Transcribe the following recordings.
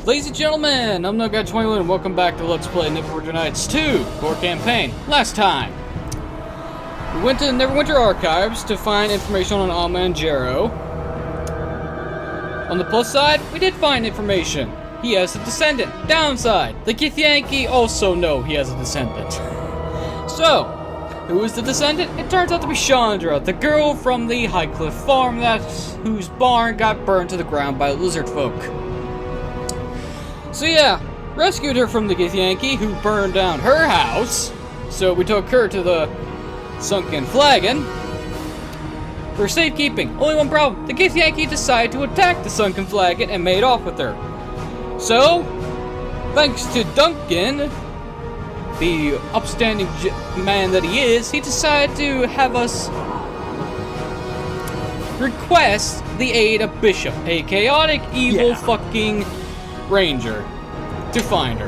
Ladies and gentlemen, I'm NoGuy21 and welcome back to Let's Play Neverwinter Nights 2 Core Campaign. Last time, we went to the Neverwinter archives to find information on Alma and Jero. On the plus side, we did find information. He has a descendant. Downside, the Githyanki also know he has a descendant. So, who is the descendant? It turns out to be Shandra, the girl from the Highcliff farm whose barn got burned to the ground by lizard folk. So yeah, rescued her from the Githyanki, who burned down her house. So we took her to the sunken flagon for safekeeping. Only one problem: the Githyanki decided to attack the sunken flagon and made off with her. So, thanks to Duncan, the upstanding man that he is, he decided to have us request the aid of Bishop, a chaotic, evil fucking ranger, to find her.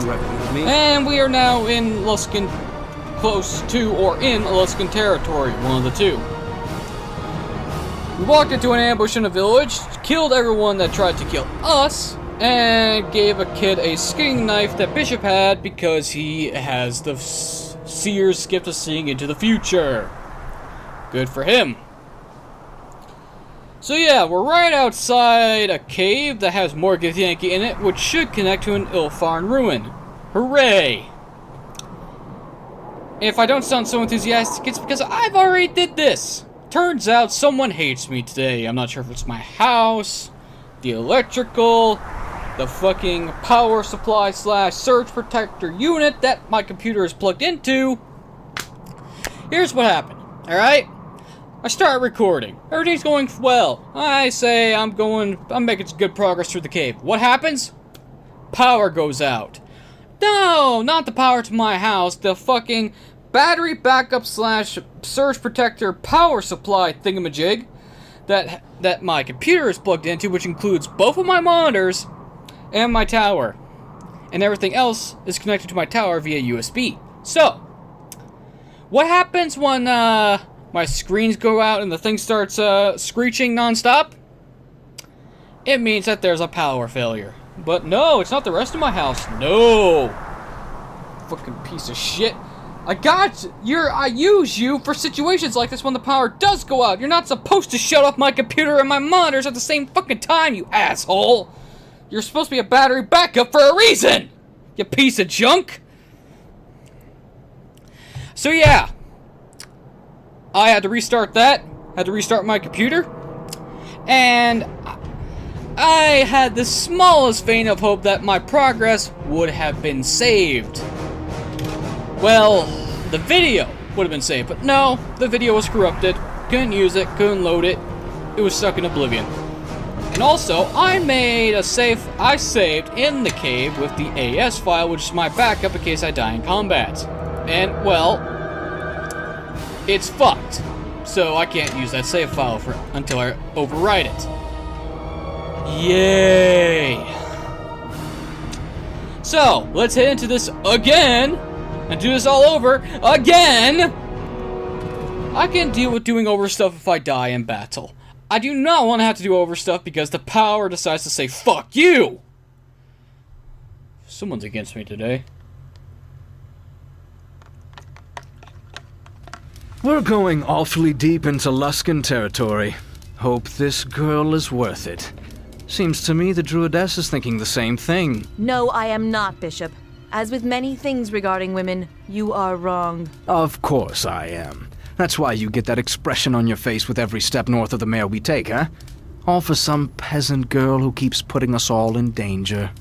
You ever with me? And we are now in Luskan, close to or in Luskan territory, one of the two. We walked into an ambush in a village, killed everyone that tried to kill us, and gave a kid a skinning knife that Bishop had because he has the seer's gift of seeing into the future. Good for him. So yeah, we're right outside a cave that has more Githyanki in it, which should connect to an ill-fared ruin. Hooray! If I don't sound so enthusiastic, it's because I've already did this. Turns out someone hates me today. I'm not sure if it's my house, the electrical, the fucking power supply / surge protector unit that my computer is plugged into. Here's what happened, alright? I start recording. Everything's going well. I say I'm making some good progress through the cave. What happens? Power goes out. No, not the power to my house. The fucking battery backup / surge protector power supply thingamajig that my computer is plugged into, which includes both of my monitors and my tower. And everything else is connected to my tower via USB. So, what happens when my screens go out and the thing starts screeching nonstop? It means that there's a power failure. But no, it's not the rest of my house. No! Fucking piece of shit. I use you for situations like this when the power does go out. You're not supposed to shut off my computer and my monitors at the same fucking time, you asshole! You're supposed to be a battery backup for a reason! You piece of junk! So yeah. I had to restart that, had to restart my computer, and I had the smallest vein of hope that my progress would have been saved. Well, the video would have been saved, but no, the video was corrupted, couldn't use it, couldn't load it, it was stuck in oblivion. And also, I saved in the cave with the AS file, which is my backup in case I die in combat. And, well, it's fucked, so I can't use that save file until I overwrite it. Yay! So, let's head into this again, and do this all over again! I can deal with doing over stuff if I die in battle. I do not want to have to do over stuff because the power decides to say, fuck you! Someone's against me today. We're going awfully deep into Luskan territory. Hope this girl is worth it. Seems to me the Druidess is thinking the same thing. No, I am not, Bishop. As with many things regarding women, you are wrong. Of course I am. That's why you get that expression on your face with every step north of the mare we take, huh? All for some peasant girl who keeps putting us all in danger.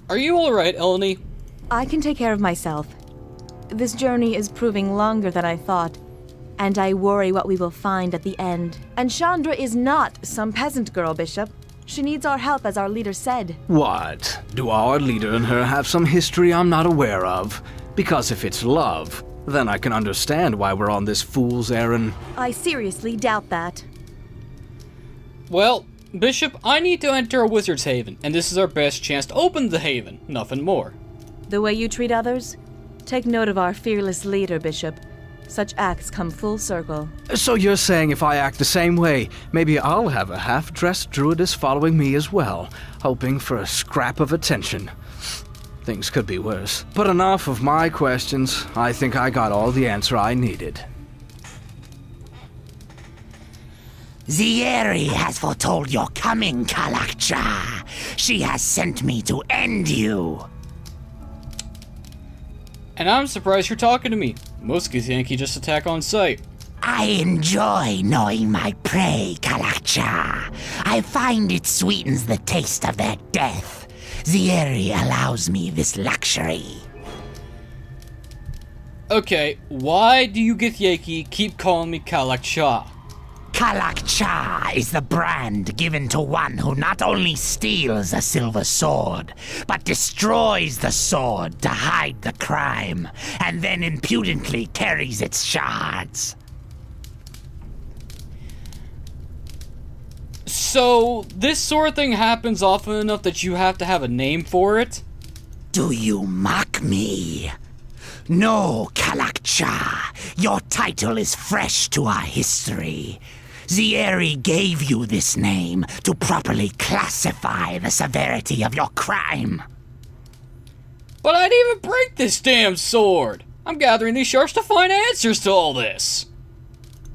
Are you alright, Eleni? I can take care of myself. This journey is proving longer than I thought, and I worry what we will find at the end. And Shandra is not some peasant girl, Bishop. She needs our help, as our leader said. What? Do our leader and her have some history I'm not aware of? Because if it's love, then I can understand why we're on this fool's errand. I seriously doubt that. Well, Bishop, I need to enter a wizard's haven, and this is our best chance to open the haven, nothing more. The way you treat others? Take note of our fearless leader, Bishop. Such acts come full circle. So you're saying if I act the same way, maybe I'll have a half-dressed druidess following me as well, hoping for a scrap of attention. Things could be worse. But enough of my questions. I think I got all the answer I needed. Zieri has foretold your coming, Kalakcha. She has sent me to end you. And I'm surprised you're talking to me. Most Githyanki just attack on sight. I enjoy knowing my prey, Kalakcha. I find it sweetens the taste of their death. Zieri allows me this luxury. Okay, why do you Githyanki keep calling me Kalakcha? Kalakcha is the brand given to one who not only steals a silver sword, but destroys the sword to hide the crime, and then impudently carries its shards. So, this sort of thing happens often enough that you have to have a name for it? Do you mock me? No, Kalakcha. Your title is fresh to our history. Zieri gave you this name to properly classify the severity of your crime. But I didn't even break this damn sword! I'm gathering these shards to find answers to all this!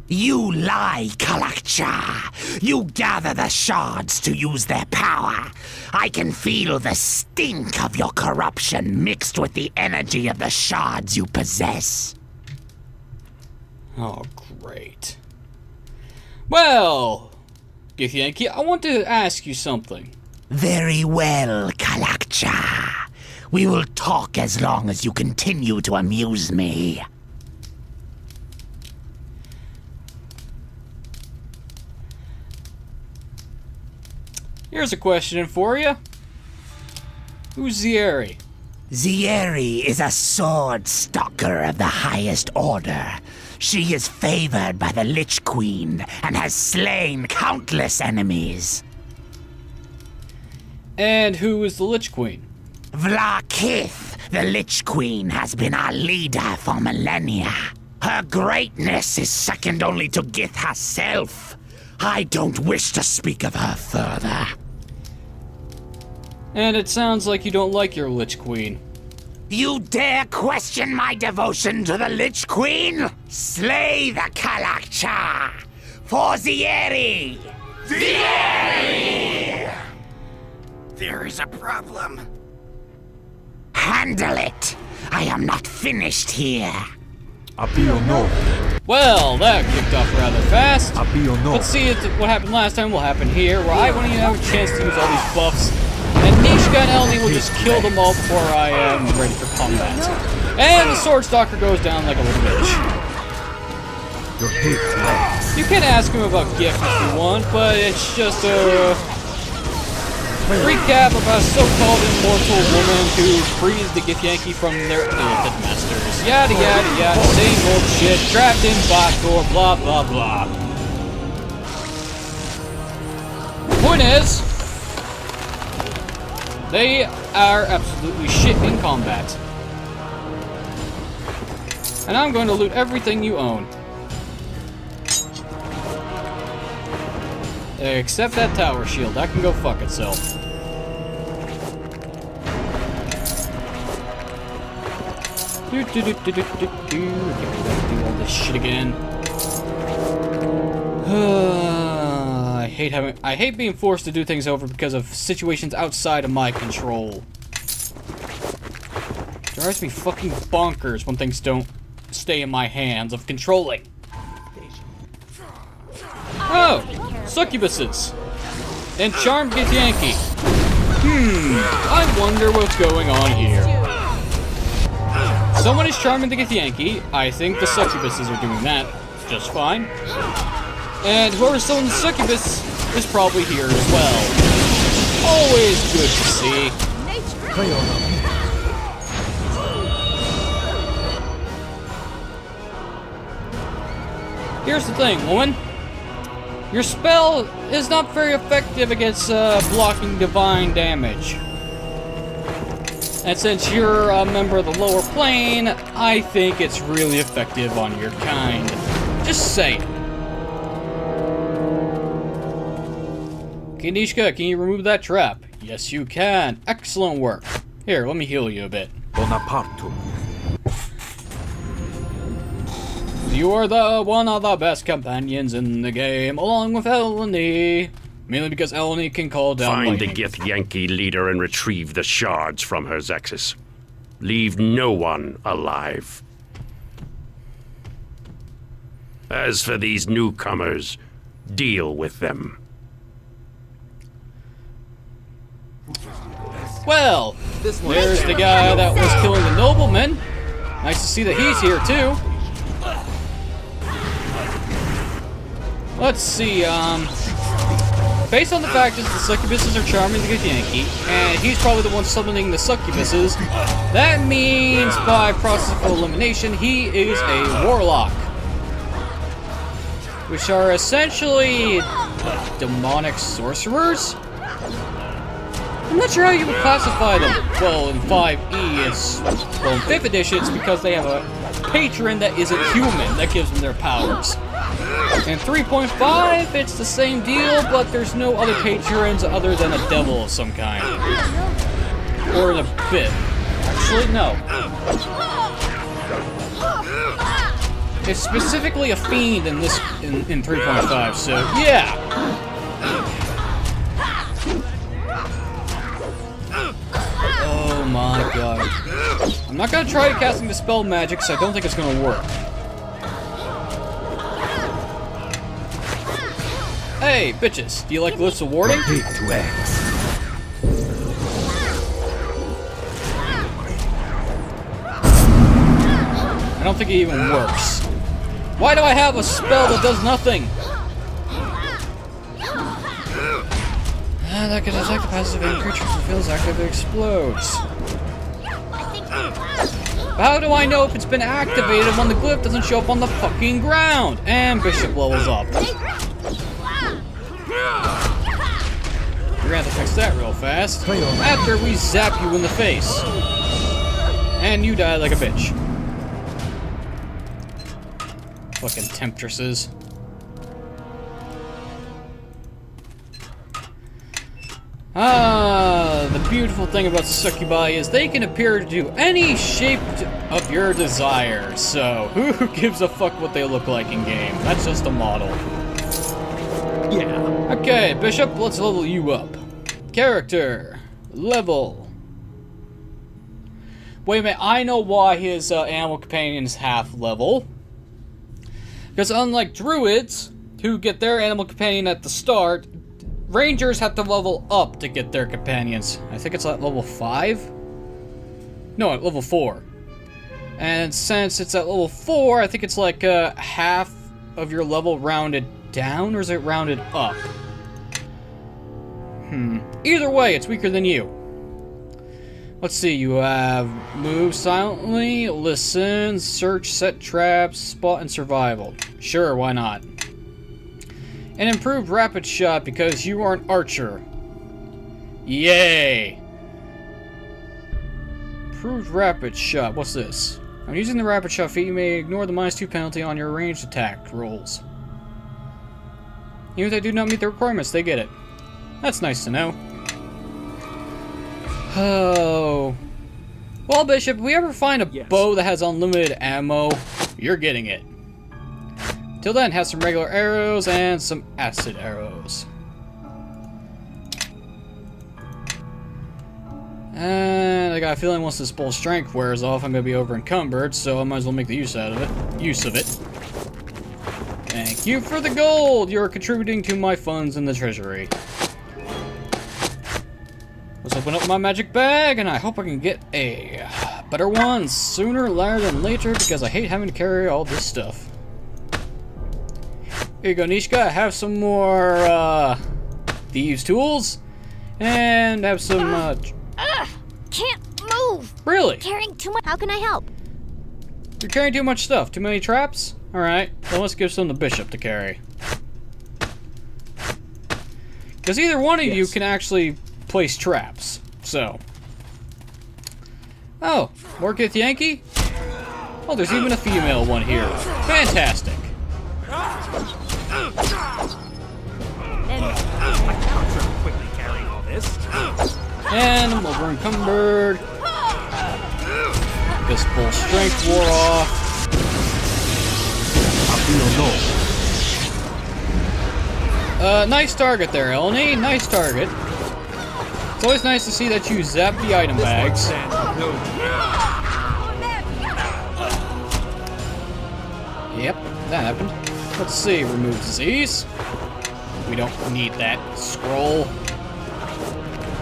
You lie, Kalakcha. You gather the shards to use their power. I can feel the stink of your corruption mixed with the energy of the shards you possess. Oh, great. Well, Githyanki, I want to ask you something. Very well, Kalakcha. We will talk as long as you continue to amuse me. Here's a question for you. Who's Zieri? Zieri is a sword stalker of the highest order. She is favored by the Lich Queen and has slain countless enemies. And who is the Lich Queen? Vlaakith, the Lich Queen, has been our leader for millennia. Her greatness is second only to Gith herself. I don't wish to speak of her further. And it sounds like you don't like your Lich Queen. You dare question my devotion to the Lich Queen? Slay the Kalakcha! For Zieri! Zieri! There is a problem. Handle it! I am not finished here. Well, that kicked off rather fast. no. Let's see if what happened last time will happen here, where I won't even have a chance to use all these buffs. And Nishka and Elni will just kill them all before I am ready for combat. And the Sword Stalker goes down like a little bitch. You can ask him about Gith if you want, but it's just a recap about a so-called immortal woman who frees the Githyanki from their illithid masters. Yada yada yada, same old shit, trapped in Bottor, blah blah blah. Point is, they are absolutely shit in combat. And I'm going to loot everything you own. Except that tower shield. That can go fuck itself. Do all this shit again. I hate being forced to do things over because of situations outside of my control. It drives me fucking bonkers when things don't stay in my hands of controlling. Oh, succubuses. And charmed Githyanki. I wonder what's going on here. Someone is charming the Githyanki. I think the succubuses are doing that just fine. And whoever's selling the succubus is probably here as well. Always good to see. Here's the thing, woman. Your spell is not very effective against blocking divine damage. And since you're a member of the lower plane, I think it's really effective on your kind. Just saying. Kanishka, can you remove that trap? Yes, you can. Excellent work. Here, let me heal you a bit. Bonapartum. You are one of the best companions in the game, along with Eleni. Mainly because Eleni can call down Find the lightning. Githyanki leader and retrieve the shards from her Zexus. Leave no one alive. As for these newcomers, deal with them. Well, there's the guy that was killing the nobleman. Nice to see that he's here too. Let's see, based on the fact that the succubuses are charming the Githyanki, and he's probably the one summoning the succubuses, that means by process of elimination, he is a warlock. Which are essentially demonic sorcerers? I'm not sure how you would classify them. Well, in 5e, well, in 5th edition, it's because they have a patron that isn't human that gives them their powers. In 3.5, it's the same deal, but there's no other patrons other than a devil of some kind. Or an abyss. Actually, no. It's specifically a fiend in this in 3.5, so yeah. Oh my god. I'm not gonna try casting Dispel Magic, because I don't think it's gonna work. Hey, bitches, do you like lists of warding? Repeat to X. I don't think it even works. Why do I have a spell that does nothing? That can attack the passive and creature who feels active and explodes. How do I know if it's been activated when the glyph doesn't show up on the fucking ground? And Bishop levels up. You're gonna have to fix that real fast. After we zap you in the face. And you die like a bitch. Fucking temptresses. The beautiful thing about succubi is they can appear to do any shape of your desire. So, who gives a fuck what they look like in game? That's just a model. Yeah. Okay, Bishop, let's level you up. Character. Level. Wait a minute, I know why his animal companion is half level. Because unlike druids, who get their animal companion at the start, rangers have to level up to get their companions. I think it's at level 5? No, at level 4. And since it's at level 4, I think it's like half of your level rounded down, or is it rounded up? Either way, it's weaker than you. Let's see, you have move silently, listen, search, set traps, spot, and survival. Sure, why not? An improved rapid shot because you are an archer. Yay! Improved rapid shot, what's this? When using the rapid shot feat, you may ignore the -2 penalty on your ranged attack rolls. Even if they do not meet the requirements, they get it. That's nice to know. Oh. Well, Bishop, if we ever find a bow that has unlimited ammo, you're getting it. Till then, have some regular arrows and some acid arrows. And I got a feeling once this bull strength wears off, I'm gonna be over encumbered, so I might as well make the use of it. Thank you for the gold! You're contributing to my funds in the treasury. Let's open up my magic bag, and I hope I can get a better one sooner rather than later, because I hate having to carry all this stuff. Here you go, Nishka. Have some more thieves' tools, and have some. Can't move. Really? Carrying too much. How can I help? You're carrying too much stuff. Too many traps? All right. Then let's give some to Bishop to carry. Because either one of you can actually place traps. So Oh, more Githyanki? Oh, there's even a female one here. Fantastic. Quickly carrying all this. And I'm over encumbered. This full strength wore off. Nice target there, Eleni. Nice target. It's always nice to see that you zap the item bags. Yep, that happened. Let's see, remove disease. We don't need that scroll.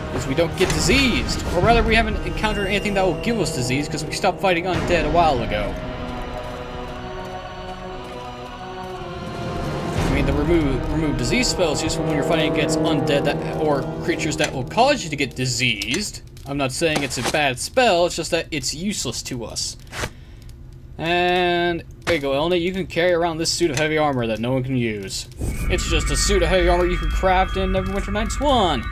Because we don't get diseased. Or rather, we haven't encountered anything that will give us disease because we stopped fighting undead a while ago. I mean, the remove disease spell is useful when you're fighting against undead or creatures that will cause you to get diseased. I'm not saying it's a bad spell, it's just that it's useless to us. And there you go, Eleni. You can carry around this suit of heavy armor that no one can use. It's just a suit of heavy armor you can craft in Neverwinter Nights 1.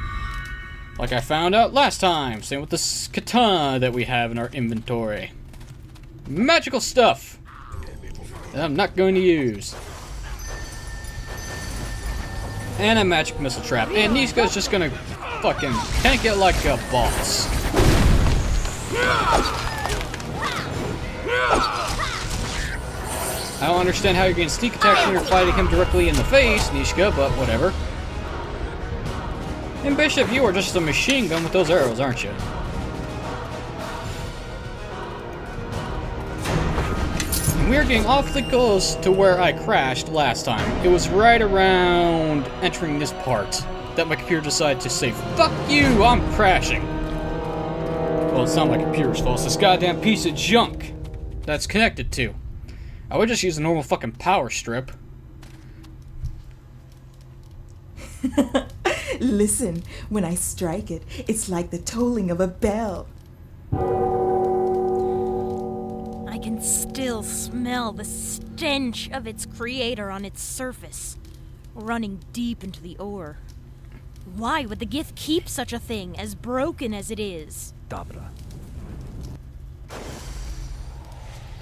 Like I found out last time. Same with this katana that we have in our inventory. Magical stuff that I'm not going to use. And a magic missile trap. And Niska's just gonna fucking tank it like a boss. I don't understand how you're getting sneak attacks when you're fighting him directly in the face, Nishka, but whatever. And Bishop, you are just a machine gun with those arrows, aren't you? And we are getting awfully close to where I crashed last time. It was right around entering this part that my computer decided to say, "Fuck you, I'm crashing." Well, it's not my computer's fault, it's this goddamn piece of junk that's connected to. I would just use a normal fucking power strip. Listen, when I strike it, it's like the tolling of a bell. I can still smell the stench of its creator on its surface, running deep into the ore. Why would the Gith keep such a thing, as broken as it is? Dabra.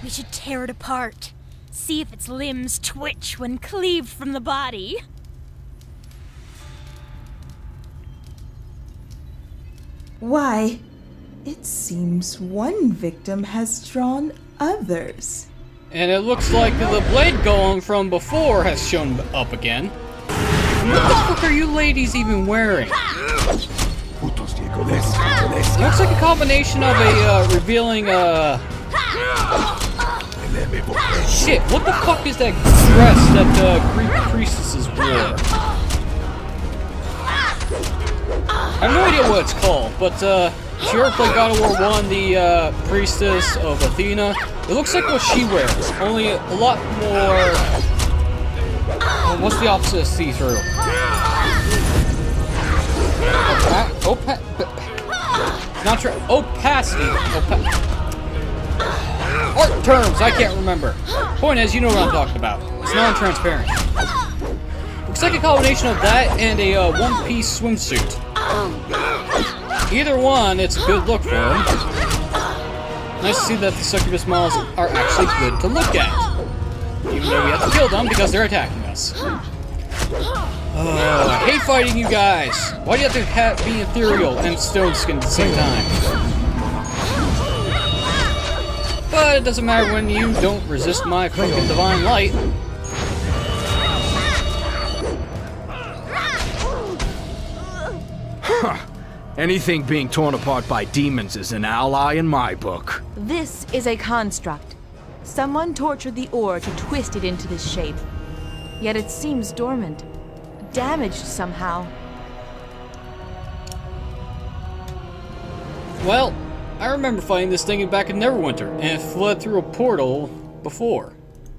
We should tear it apart. See if its limbs twitch when cleaved from the body. Why, it seems one victim has drawn others. And it looks like the blade golem from before has shown up again. What the fuck are you ladies even wearing? It looks like a combination of a revealing shit, what the fuck is that dress that Greek priestesses wore? I have no idea what it's called, but if you ever play God of War 1, the priestess of Athena, it looks like what she wears, only a lot more... what's the opposite of see-through? Opacity. Art terms, I can't remember. Point is, you know what I'm talking about. It's non-transparent. Looks like a combination of that and a one-piece swimsuit. Either one, it's a good look for him. Nice to see that the succubus models are actually good to look at. Even though we have to kill them because they're attacking us. I hate fighting you guys. Why do you have to be ethereal and stone skinned at the same time? But it doesn't matter when you don't resist my fucking divine light. Anything being torn apart by demons is an ally in my book. This is a construct. Someone tortured the ore to twist it into this shape. Yet it seems dormant, damaged somehow. Well, I remember fighting this thing back in Neverwinter, and it fled through a portal before.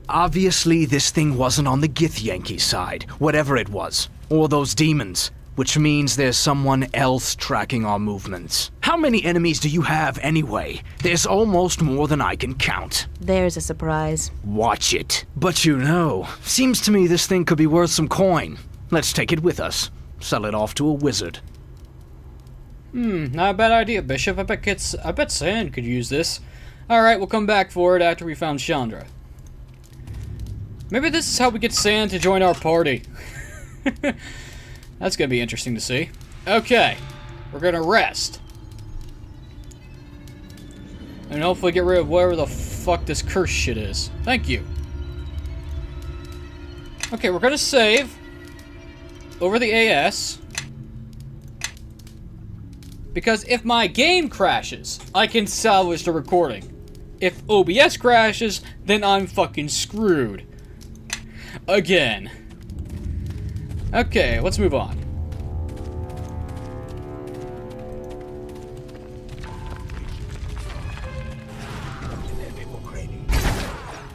Obviously, this thing wasn't on the Githyanki side, whatever it was, or those demons, which means there's someone else tracking our movements. How many enemies do you have anyway? There's almost more than I can count. There's a surprise. Watch it. But you know, seems to me this thing could be worth some coin. Let's take it with us. Sell it off to a wizard. Not a bad idea, Bishop. I bet Sand could use this. Alright, we'll come back for it after we found Shandra. Maybe this is how we get Sand to join our party. That's gonna be interesting to see. Okay, we're gonna rest. And hopefully get rid of whatever the fuck this curse shit is. Thank you. Okay, we're gonna save over the AS. Because if my game crashes, I can salvage the recording. If OBS crashes, then I'm fucking screwed. Again. Okay, let's move on.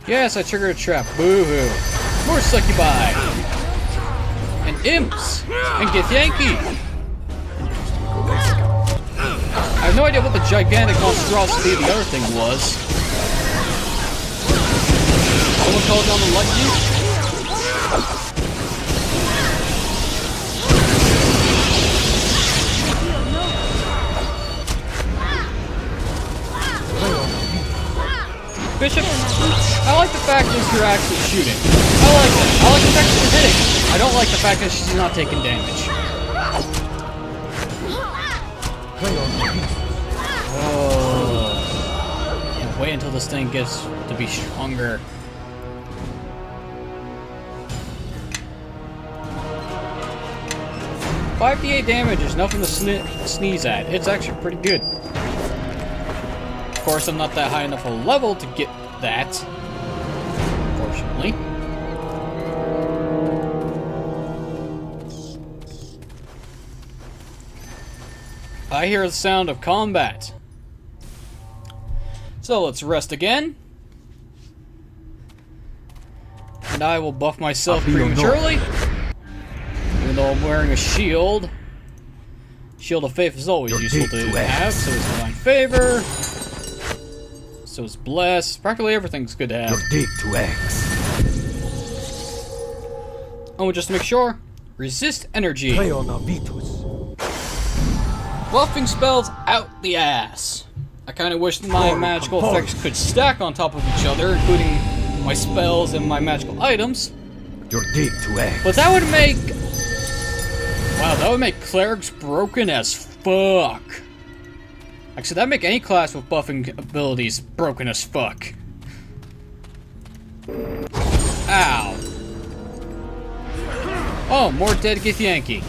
Yes, I triggered a trap. Boo-hoo. More succubi. And imps. And Githyanki. I have no idea what the gigantic monstrosity of the other thing was. Someone called on the lucky? Bishop, I like the fact that you're actually shooting. I like that. I like the fact that you're hitting. I don't like the fact that she's not taking damage. Oh. Can't wait until this thing gets to be stronger. $58 damage is nothing to sneeze at. It's actually pretty good. Of course, I'm not that high enough a level to get that. Unfortunately. I hear the sound of combat. So let's rest again. And I will buff myself prematurely. Even though I'm wearing a shield. Shield of Faith is always useful to have, so it's Divine Favor. So it's Bless. Practically everything's good to have. Oh, just to make sure. Resist Energy. Buffing spells out the ass. I kind of wish my magical effects could stack on top of each other, including my spells and my magical items. But that would make... Wow, that would make clerics broken as fuck. Actually, that'd make any class with buffing abilities broken as fuck. Ow. Oh, more dead Githyanki.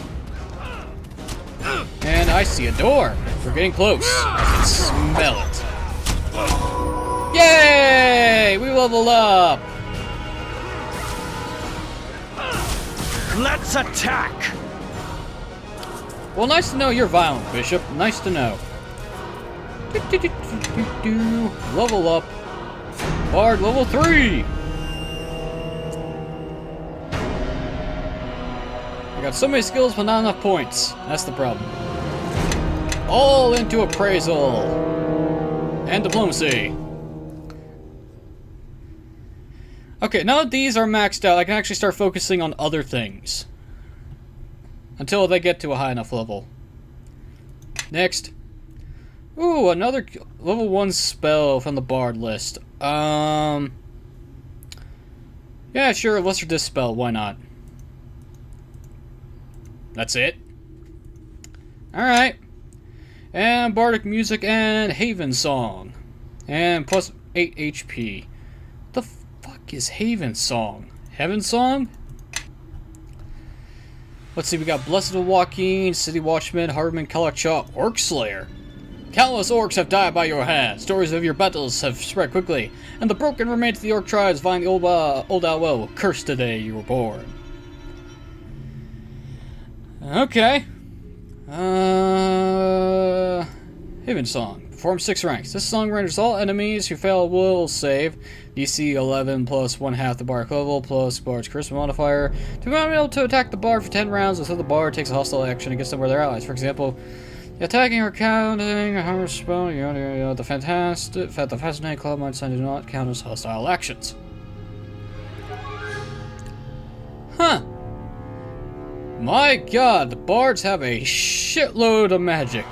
And I see a door. We're getting close. I can smell it. Yay! We leveled up! Let's attack! Well, nice to know you're violent, Bishop. Nice to know. Level up. Bard level 3! I got so many skills, but not enough points. That's the problem. All into appraisal. And diplomacy. Okay, now that these are maxed out, I can actually start focusing on other things. Until they get to a high enough level. Next. Ooh, another level 1 spell from the Bard list. Yeah, sure, Lesser Dispel, why not? That's it. Alright. And Bardic Music and Haven Song. And plus 8 HP. What the fuck is Haven Song? Heaven Song? Let's see, we got Blessed of Joaquin, City Watchman, Hardman, Kalakcha, Orc Slayer. Countless orcs have died by your hand. Stories of your battles have spread quickly, and the broken remains of the orc tribes find the old Outwell will curse the day you were born. Okay. Haven Song. Perform 6 ranks. This song renders all enemies who fail will save. DC 11 plus 1/2 the Bard level plus Bard's Charisma modifier. To be able to attack the Bard for 10 rounds until the Bard takes a hostile action against them or their allies. For example, attacking or counting a hammer spell, the Fascinating Club might do not count as hostile actions. Huh. My god, the bards have a shitload of magic.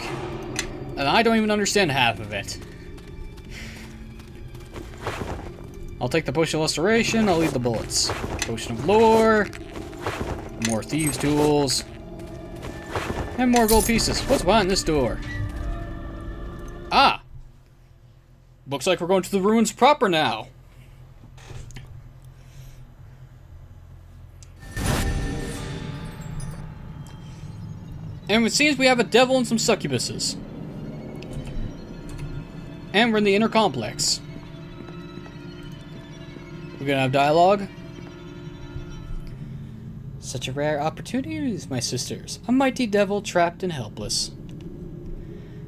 and I don't even understand half of it. I'll take the potion of restoration, I'll leave the bullets. Potion of lore, more thieves' tools, and more gold pieces. What's behind this door? Ah! Looks like we're going to the ruins proper now. And it seems we have a devil and some succubuses. And we're in the inner complex. We're gonna have dialogue. Such a rare opportunity, my sisters. A mighty devil trapped and helpless.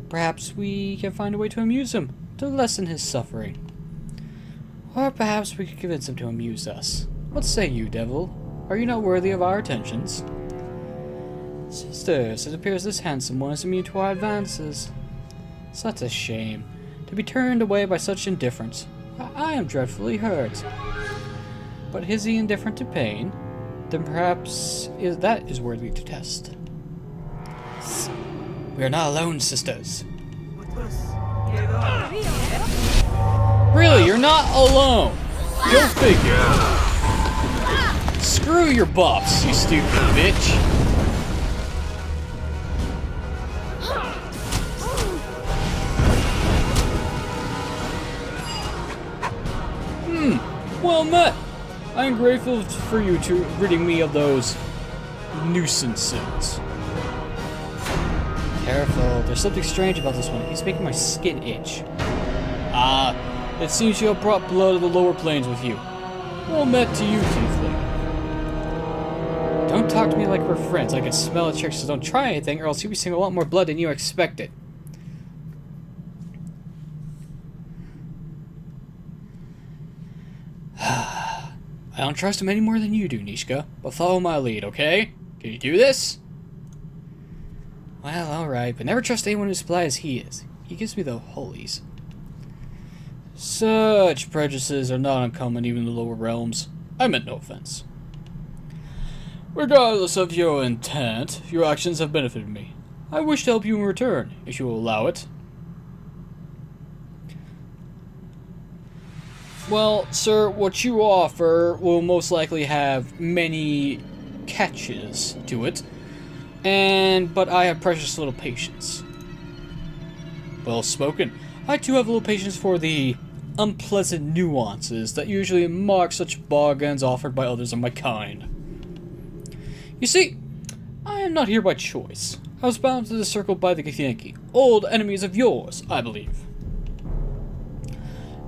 Perhaps we can find a way to amuse him, to lessen his suffering. Or perhaps we could convince him to amuse us. What say you, devil? Are you not worthy of our attentions? Sisters, it appears this handsome one is immune to our advances. Such a shame, to be turned away by such indifference. I am dreadfully hurt. But is he indifferent to pain? Then perhaps that is worthy to test. We are not alone, sisters. Really, you're not alone. Go figure. Screw your buffs, you stupid bitch. Well met. I am grateful for you to ridding me of those nuisances. Careful, there's something strange about this one. He's making my skin itch. Ah, it seems you have brought blood of the lower planes with you. Well met to you, Tiefling. Don't talk to me like we're friends. I can smell a trick, so don't try anything, or else you'll be seeing a lot more blood than you expected. I don't trust him any more than you do, Nishka, but follow my lead, okay? Can you do this? Well, alright, but never trust anyone who's spry as he is. He gives me the holies. Such prejudices are not uncommon even in the lower realms. I meant no offense. Regardless of your intent, your actions have benefited me. I wish to help you in return, if you will allow it. Well, sir, what you offer will most likely have many catches to it, but I have precious little patience. Well spoken. I too have little patience for the unpleasant nuances that usually mark such bargains offered by others of my kind. You see, I am not here by choice. I was bound to the circle by the Githyanki, old enemies of yours, I believe.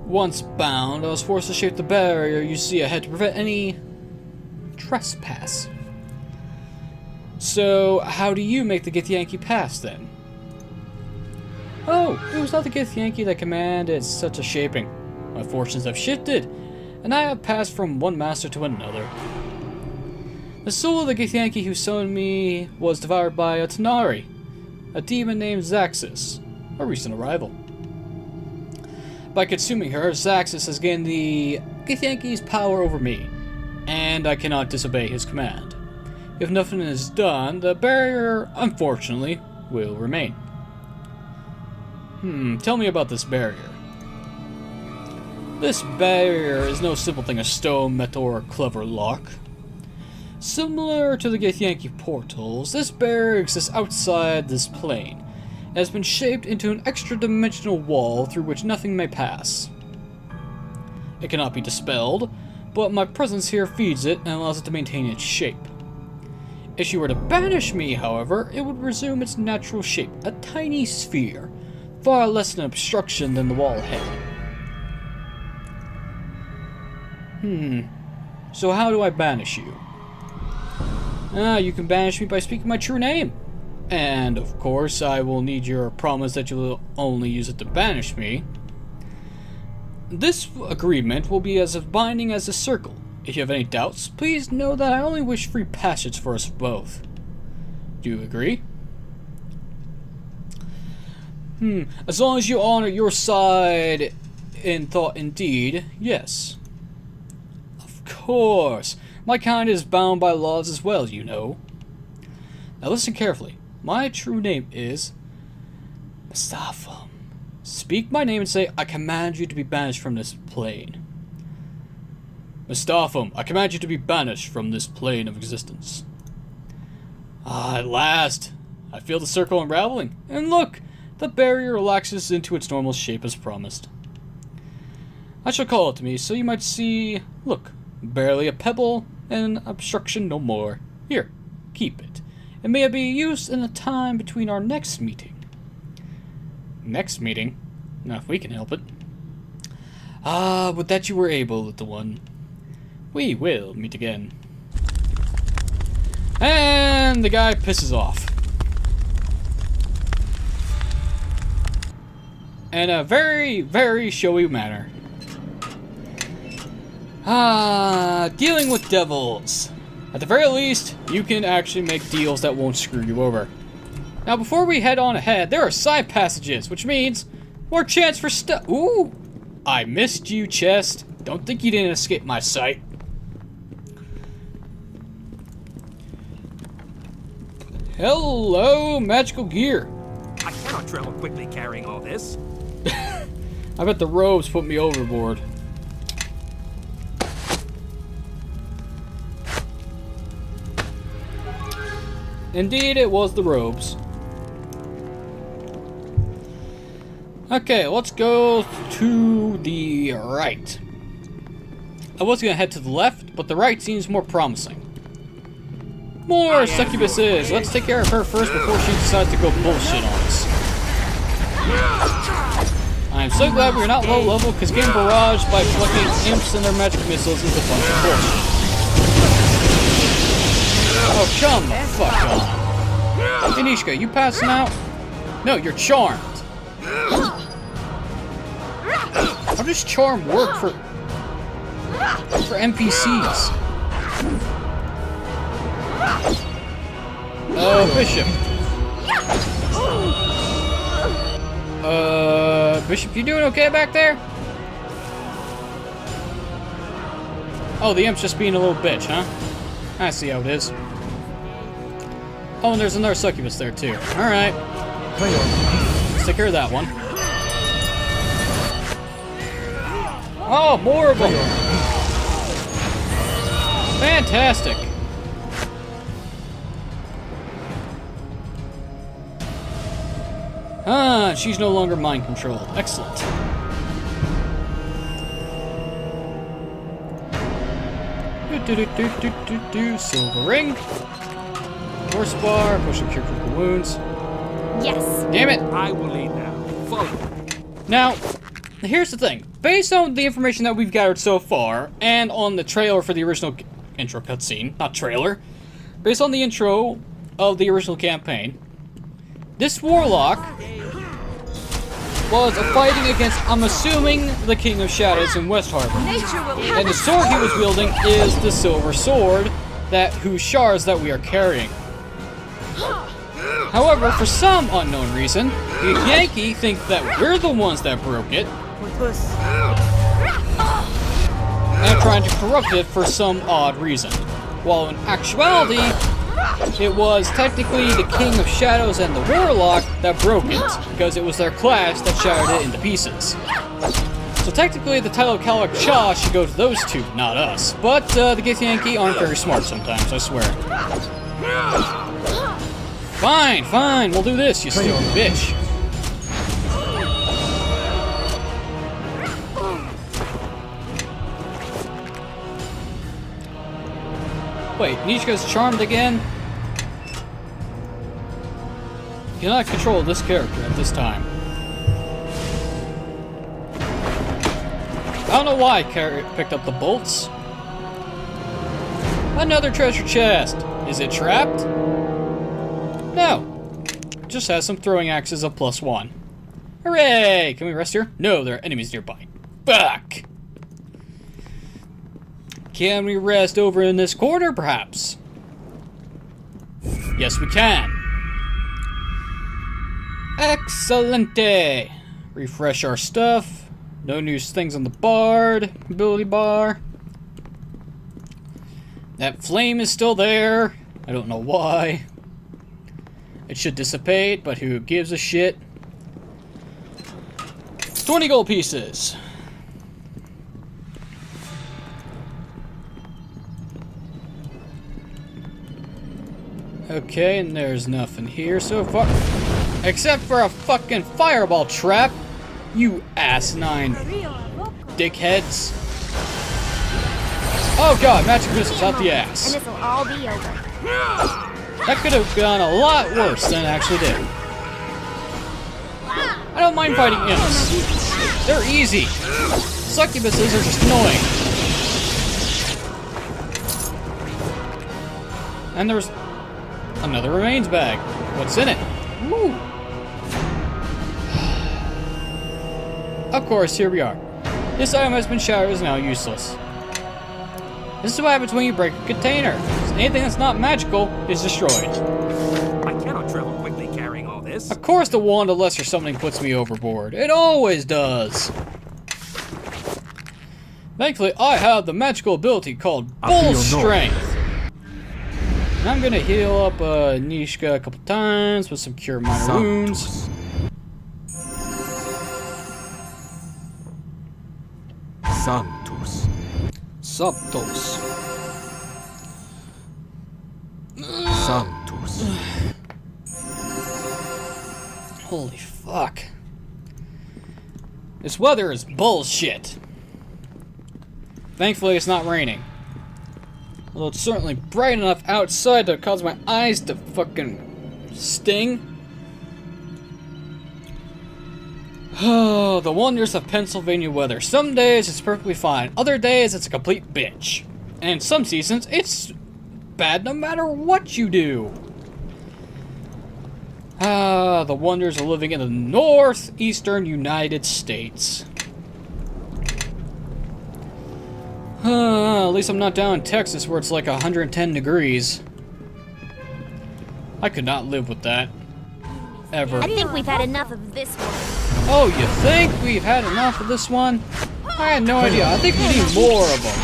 Once bound, I was forced to shape the barrier you see ahead to prevent any trespass. So, how do you make the Githyanki pass, then? Oh, it was not the Githyanki that commanded such a shaping. My fortunes have shifted, and I have passed from one master to another. The soul of the Githyanki who summoned me was devoured by a Tanari, a demon named Zaxxas, a recent arrival. By consuming her, Zaxxas has gained the Githyanki's power over me, and I cannot disobey his command. If nothing is done, the barrier, unfortunately, will remain. Tell me about this barrier. This barrier is no simple thing of stone, metal, or a clever lock. Similar to the Githyanki portals, this barrier exists outside this plane, and has been shaped into an extra-dimensional wall through which nothing may pass. It cannot be dispelled, but my presence here feeds it and allows it to maintain its shape. If you were to banish me, however, it would resume its natural shape, a tiny sphere, far less an obstruction than the wall had. So how do I banish you? You can banish me by speaking my true name. And, of course, I will need your promise that you will only use it to banish me. This agreement will be as binding as a circle. If you have any doubts, please know that I only wish free passage for us both. Do you agree? As long as you honor your side in thought and deed, yes. Of course. My kind is bound by laws as well, you know. Now listen carefully. My true name is Mustafa, speak my name and say, I command you to be banished from this plane. Mustafa, I command you to be banished from this plane of existence. Ah, at last. I feel the circle unraveling. And look, the barrier relaxes into its normal shape as promised. I shall call it to me, so you might see, look, barely a pebble and obstruction no more. Here, keep it. It may be used in the time between our next meeting. Next meeting? Now, if we can help it. Ah, would that you were able, little one. We will meet again. And the guy pisses off. In a very, very showy manner. Ah, dealing with devils. At the very least, you can actually make deals that won't screw you over. Now, before we head on ahead, there are side passages, which means more chance for stuff. Ooh, I missed you, chest. Don't think you didn't escape my sight. Hello, magical gear. I cannot travel quickly carrying all this. I bet the robes put me overboard. Indeed, it was the robes. Okay, let's go to the right. I was gonna head to the left, but the right seems more promising. More succubuses! Let's take care of her first before she decides to go bullshit on us. I'm so glad we're not low level, because getting barraged by fucking imps and their magic missiles is a bunch of bullshit. Oh, come the fuck on. Hey, Nishka, you passing out? No, you're charmed. How does charm work for NPCs? Bishop. Bishop, you doing okay back there? Oh, the imp's just being a little bitch, huh? I see how it is. Oh, and there's another succubus there, too. Alright. Let's take care of that one. Oh, more of them! Fantastic! Ah, she's no longer mind controlled. Excellent. Silver ring. Horse bar. Push and cure critical wounds. Yes. Damn it! I will lead now. Follow. Now, here's the thing. Based on the information that we've gathered so far, and on the trailer for the original intro cutscene, not trailer, based on the intro of the original campaign, this warlock was fighting against, I'm assuming, the King of Shadows in West Harbor. And the sword he was wielding is the silver sword whose shards that we are carrying. However, for some unknown reason, the Githyanki think that we're the ones that broke it, and are trying to corrupt it for some odd reason. While in actuality, it was technically the King of Shadows and the Warlock that broke it, because it was their clash that shattered it into pieces. So technically, the title of Kalak Cha should go to those two, not us. But the Githyanki aren't very smart sometimes, I swear. Fine, fine, we'll do this, you stupid bitch. Wait, Nishka's charmed again? You cannot control this character at this time. I don't know why I picked up the bolts. Another treasure chest. Is it trapped? No. It just has some throwing axes of +1. Hooray! Can we rest here? No, there are enemies nearby. Fuck! Can we rest over in this corner, perhaps? Yes, we can. Excelente! Refresh our stuff. No new things on the bard. Ability bar. That flame is still there. I don't know why. It should dissipate, but who gives a shit? 20 gold pieces. Okay, and there's nothing here so far. Except for a fucking fireball trap. You asinine dickheads. Oh god, magic missiles out the And ass. this'll all be over. That could have gone a lot worse than it actually did. I don't mind fighting imps. They're easy. Succubuses are just annoying. And there's another remains bag. What's in it? Woo. Of course, here we are. This item has been shattered and is now useless. This is what happens when you break a container. Anything that's not magical is destroyed. I cannot travel quickly carrying all this. Of course the wand of lesser something puts me overboard. It always does. Thankfully, I have the magical ability called Bull Strength. And I'm gonna heal up Nishka a couple times with some Cure Minor Wounds. Santos. Subtos. Santos. Holy fuck. This weather is bullshit. Thankfully, it's not raining. Although it's certainly bright enough outside to cause my eyes to fucking sting. Oh, the wonders of Pennsylvania weather. Some days it's perfectly fine. Other days it's a complete bitch. And some seasons it's bad no matter what you do. Ah, the wonders of living in the northeastern United States. At least I'm not down in Texas where it's like 110 degrees. I could not live with that. Ever. I think we've had enough of this one. Oh, you think we've had enough of this one? I had no idea. I think we need more of them.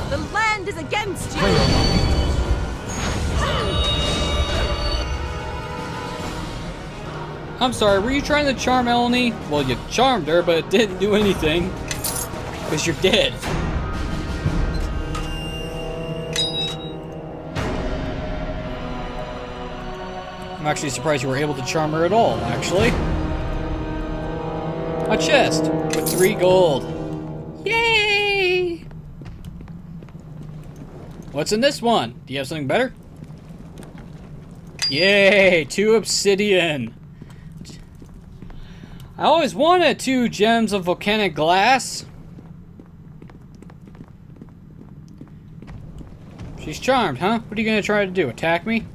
The land is against you! I'm sorry, were you trying to charm Eleni? Well, you charmed her, but it didn't do anything. Because you're dead. I'm actually surprised you were able to charm her at all, actually. A chest with 3 gold. Yay! What's in this one? Do you have something better? Yay! 2 obsidian. I always wanted 2 gems of volcanic glass. She's charmed, huh? What are you gonna try to do? Attack me?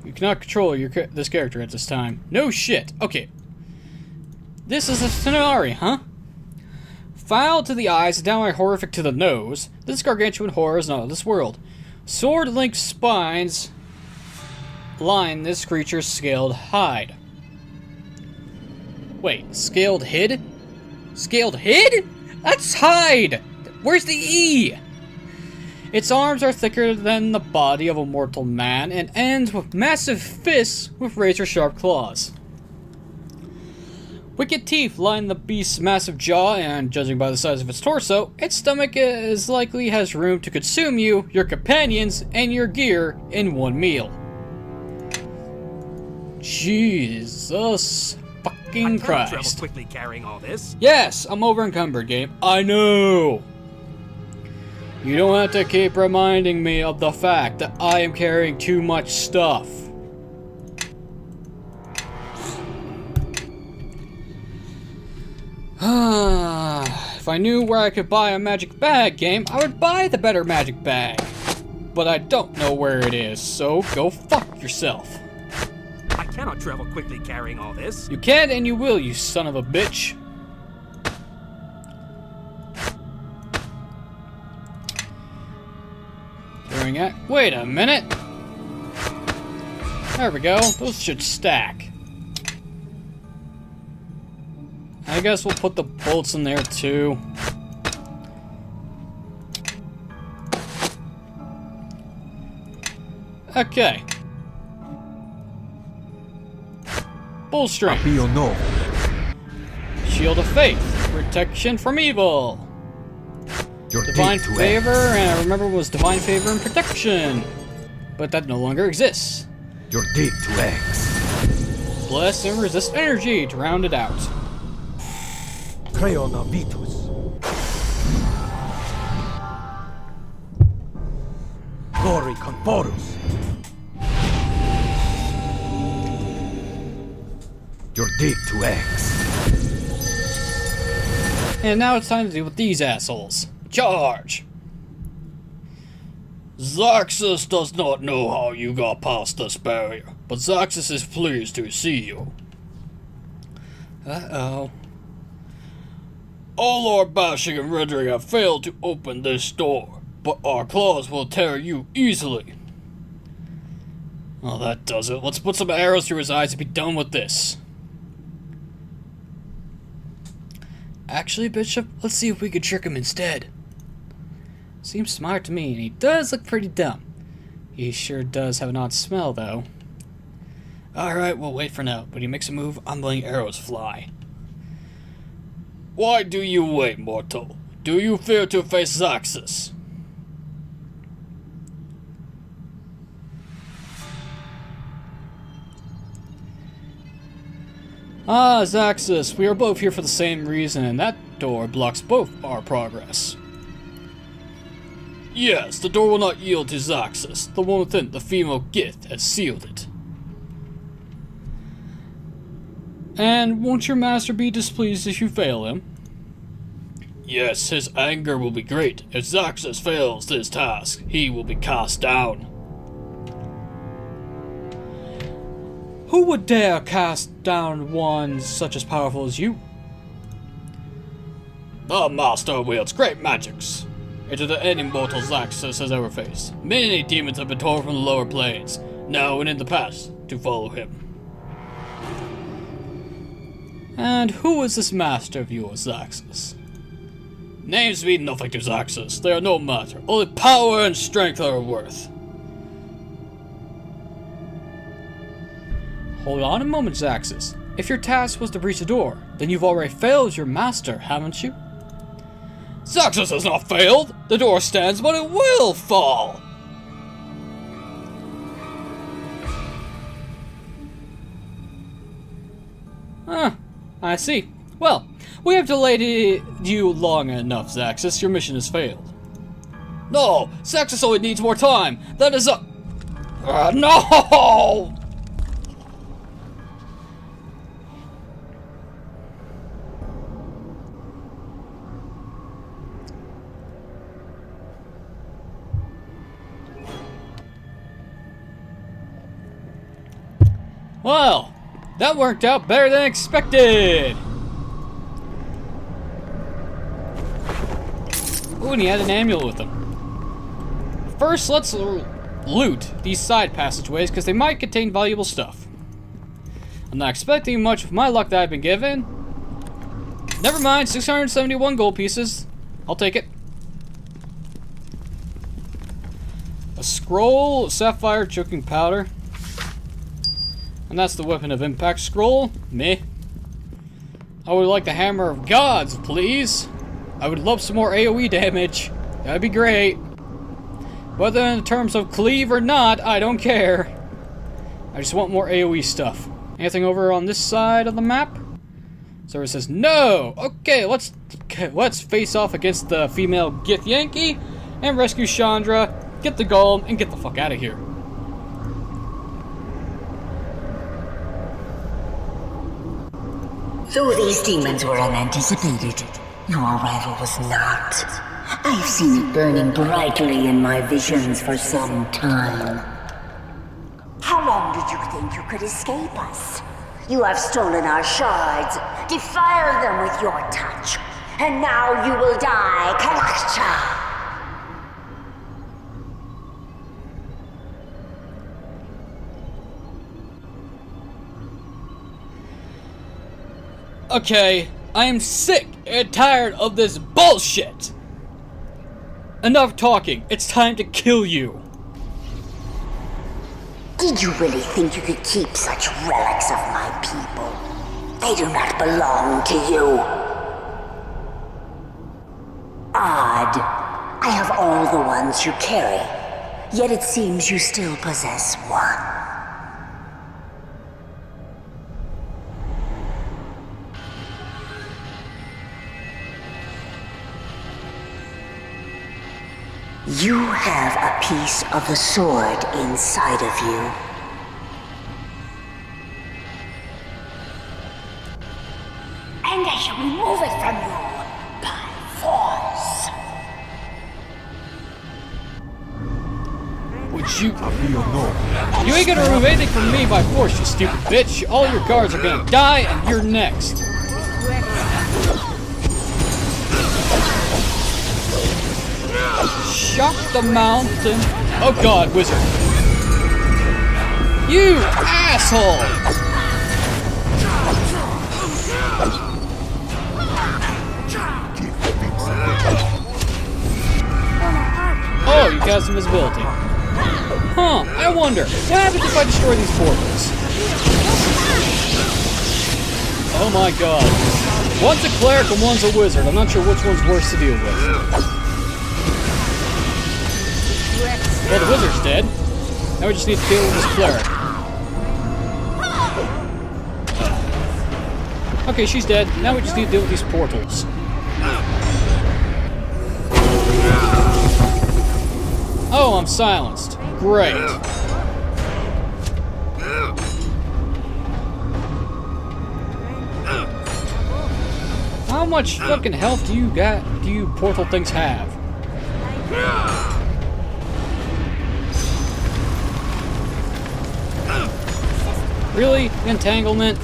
You cannot control this character at this time. No shit. Okay. This is a scenario, huh? Foul to the eyes and downright horrific to the nose, this gargantuan horror is not of this world. Sword-linked spines line this creature's scaled hide. Wait, scaled hid? Scaled hid? That's hide! Where's the E? Its arms are thicker than the body of a mortal man and ends with massive fists with razor-sharp claws. Wicked teeth line the beast's massive jaw, and judging by the size of its torso, its stomach is likely has room to consume you, your companions, and your gear in one meal. Jesus fucking Travel Christ. quickly carrying all this. Yes, I'm over encumbered, game. I know! You don't have to keep reminding me of the fact that I am carrying too much stuff. If I knew where I could buy a magic bag, game, I would buy the better magic bag. But I don't know where it is, so go fuck yourself. I cannot travel quickly carrying all this. You can and you will, you son of a bitch. Wait a minute. There we go. Those should stack. I guess we'll put the bolts in there too. Okay. Bull strength. no. Shield of faith. Protection from evil. Your Divine date to favor, X. and I remember it was divine favor and protection. But that no longer exists. Your date to X. Bless and resist energy to round it out. Creona Vitus. Glory Conforus. Your date to X. And now it's time to deal with these assholes. Charge! Zaxxas does not know how you got past this barrier, but Zaxxas is pleased to see you. Uh-oh. All our bashing and rendering have failed to open this door, but our claws will tear you easily. Well, that does it. Let's put some arrows through his eyes and be done with this. Actually, Bishop, let's see if we could trick him instead. Seems smart to me, and he does look pretty dumb. He sure does have an odd smell, though. Alright, we'll wait for now. When he makes a move, I'm letting arrows fly. Why do you wait, mortal? Do you fear to face Zaxxas? Ah, Zaxxas, we are both here for the same reason, and that door blocks both our progress. Yes, the door will not yield to Zaxxas. The one within, the female Gith, has sealed it. And won't your master be displeased if you fail him? Yes, his anger will be great. If Zaxxas fails this task, he will be cast down. Who would dare cast down one such as powerful as you? The master wields great magics. Into the any mortal Zaxxas has ever faced. Many demons have been torn from the lower planes, now and in the past, to follow him. And who is this master of yours, Zaxxas? Names mean nothing to Zaxxas. They are no matter. Only power and strength are worth. Hold on a moment, Zaxxas. If your task was to breach the door, then you've already failed your master, haven't you? Zaxxas has not failed! The door stands, but it will fall! Huh, I see. Well, we have delayed you long enough, Zaxxas. Your mission has failed. No! Zaxxas only needs more time! That is a... no! Well, that worked out better than expected! Ooh, and he had an amulet with him. First, let's loot these side passageways, because they might contain valuable stuff. I'm not expecting much with my luck that I've been given. Never mind, 671 gold pieces. I'll take it. A scroll, sapphire choking powder. And that's the weapon of impact scroll. Meh. I would like the hammer of gods, please. I would love some more AoE damage. That'd be great. Whether in terms of cleave or not, I don't care. I just want more AoE stuff. Anything over on this side of the map? Server says no. Okay, let's face off against the female Githyanki and rescue Shandra, get the golem, and get the fuck out of here. Though these demons were unanticipated, your arrival was not. I've seen it burning brightly in my visions for some time. How long did you think you could escape us? You have stolen our shards, defiled them with your touch, and now you will die, Kalakcha! Okay, I am sick and tired of this bullshit! Enough talking, it's time to kill you! Did you really think you could keep such relics of my people? They do not belong to you. Odd. I have all the ones you carry, yet it seems you still possess one. You have a piece of the sword inside of you. And I shall remove it from you by force. Would you... You ain't gonna remove anything from me by force, you stupid bitch. All your guards are gonna die, and you're next. Shock the mountain. Oh god, wizard. You asshole! Oh, you cast invisibility. Huh, I wonder, what happens if I destroy these portals? Oh my god. One's a cleric and one's a wizard. I'm not sure which one's worse to deal with. Well, the wizard's dead. Now we just need to deal with this cleric. Okay, she's dead. Now we just need to deal with these portals. Oh, I'm silenced. Great. How much fucking health do you portal things have? Really? Entanglement?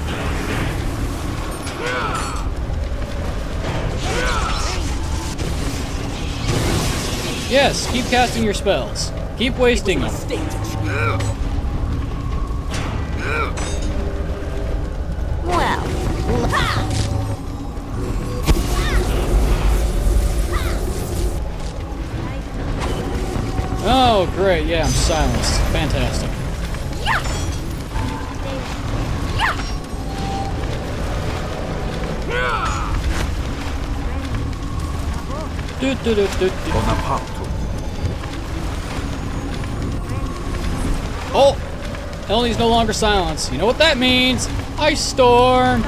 Yes, keep casting your spells. Keep wasting them. Well, oh, great. Yeah, I'm silenced. Fantastic. Oh! Ellie's no longer silenced. You know what that means? Ice Storm!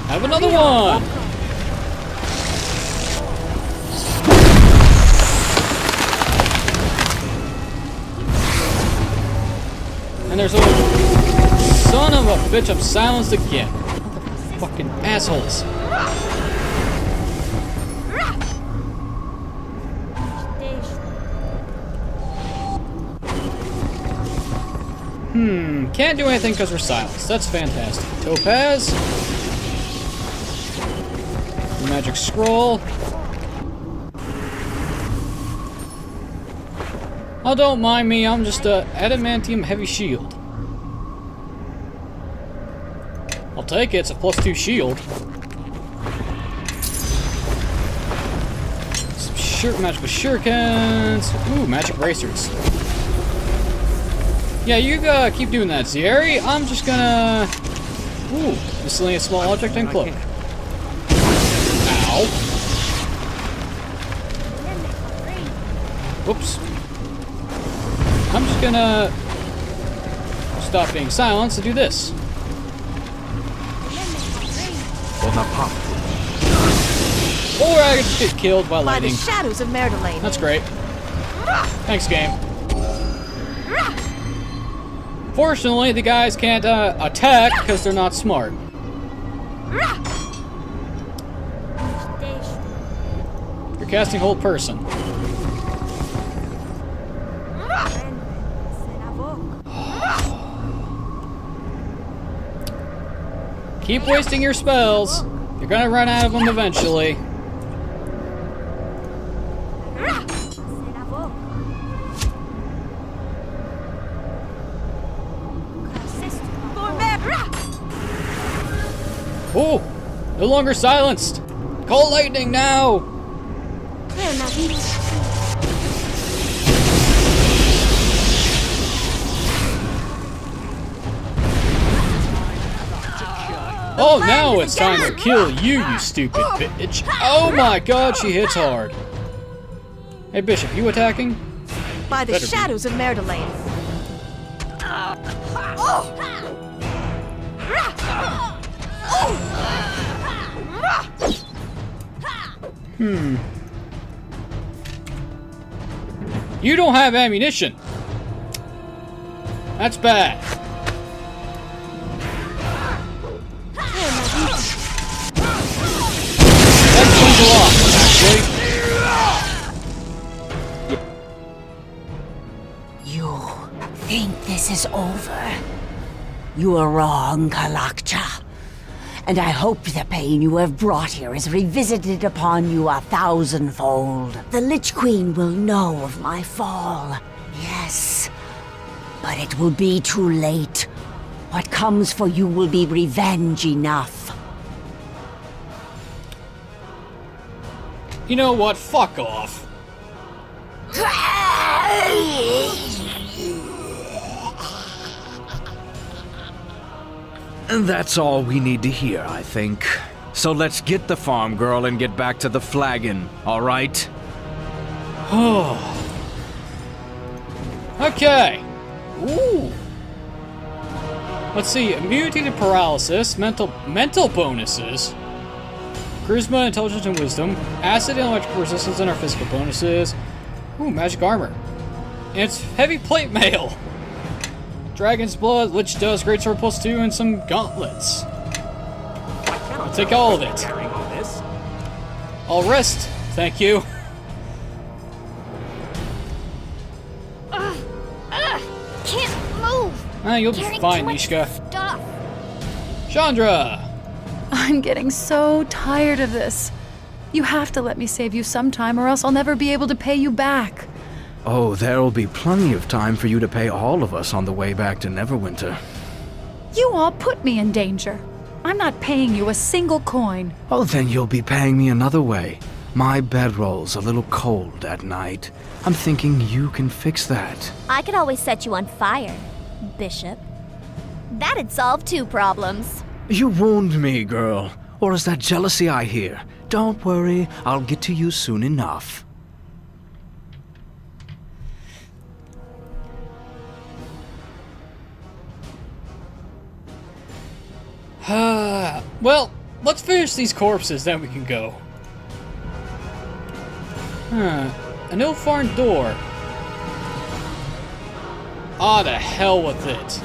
Have another one! And there's a son of a bitch, I'm silenced again. Fucking assholes. Can't do anything because we're silenced. That's fantastic. Topaz. Magic scroll. Oh, don't mind me. I'm just a adamantium heavy shield. I'll take it. It's a +2 shield. Some magical shurikens. Ooh, magic bracers. Yeah, you keep doing that, Zieri. I'm just gonna... Ooh, miscellaneous small object and cloak. Ow. Whoops. I'm just gonna... stop being silenced and do this. Or I could just get killed by lightning. By the shadows of Merdelaine. That's great. Thanks, game. Fortunately, the guys can't attack because they're not smart. You're casting hold person. Keep wasting your spells. You're gonna run out of them eventually. Oh, no longer silenced. Call lightning now! Oh, now it's time to kill you, you stupid bitch. Oh my god, she hits hard. Hey, Bishop, you attacking? By the Better be. shadows of Merdelaine. You don't have ammunition. That's bad. That explains a lot, actually. You think this is over? You are wrong, Kalakcha. And I hope the pain you have brought here is revisited upon you 1,000-fold. The Lich Queen will know of my fall, yes. But it will be too late. What comes for you will be revenge enough. You know what? Fuck off. And that's all we need to hear, I think. So let's get the farm girl and get back to the flagon, alright? Okay. Ooh. Let's see. Immunity to paralysis, mental bonuses, charisma, intelligence, and wisdom, acid and electrical resistance, and our physical bonuses. Ooh, magic armor. And it's heavy plate mail. Dragon's blood, Lich dust, great sword +2, and some gauntlets. I'll take all of it. Carrying all this. I'll rest, thank you. Can't move. You'll be Carrying fine, too much Mishka. Stuff. Chandra! I'm getting so tired of this. You have to let me save you sometime, or else I'll never be able to pay you back. Oh, there'll be plenty of time for you to pay all of us on the way back to Neverwinter. You all put me in danger. I'm not paying you a single coin. Oh, then you'll be paying me another way. My bedroll's a little cold at night. I'm thinking you can fix that. I could always set you on fire, Bishop. That'd solve 2 problems. You wound me, girl. Or is that jealousy I hear? Don't worry, I'll get to you soon enough. Well, let's finish these corpses, then we can go. An ill-farmed door. Ah, the hell with it.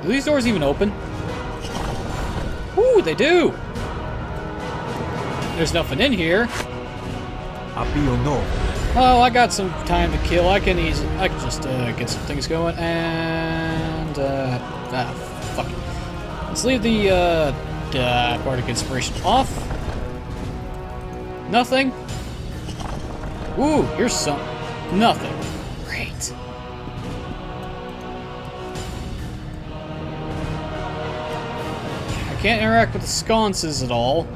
Do these doors even open? Ooh, they do! There's nothing in here. Oh, I got some time to kill. I can just get some things going and fuck it. Let's leave the bardic inspiration off. Nothing. Ooh, here's some. Nothing. Great. I can't interact with the sconces at all.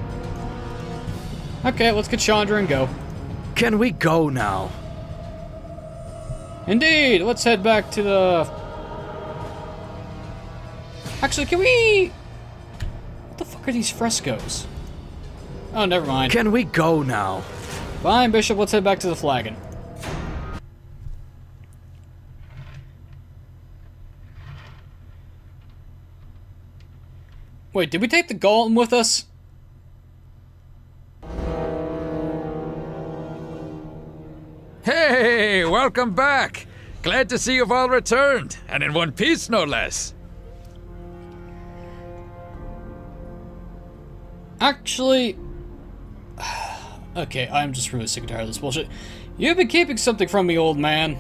Okay, let's get Chandra and go. Can we go now? Indeed, let's head back to the... Actually, can we... What the fuck are these frescoes? Oh, never mind. Can we go now? Fine, Bishop, let's head back to the flagon. Wait, did we take the golem with us? Hey, welcome back! Glad to see you've all returned, and in one piece, no less. Actually... Okay, I'm just really sick and tired of this bullshit. You've been keeping something from me, old man.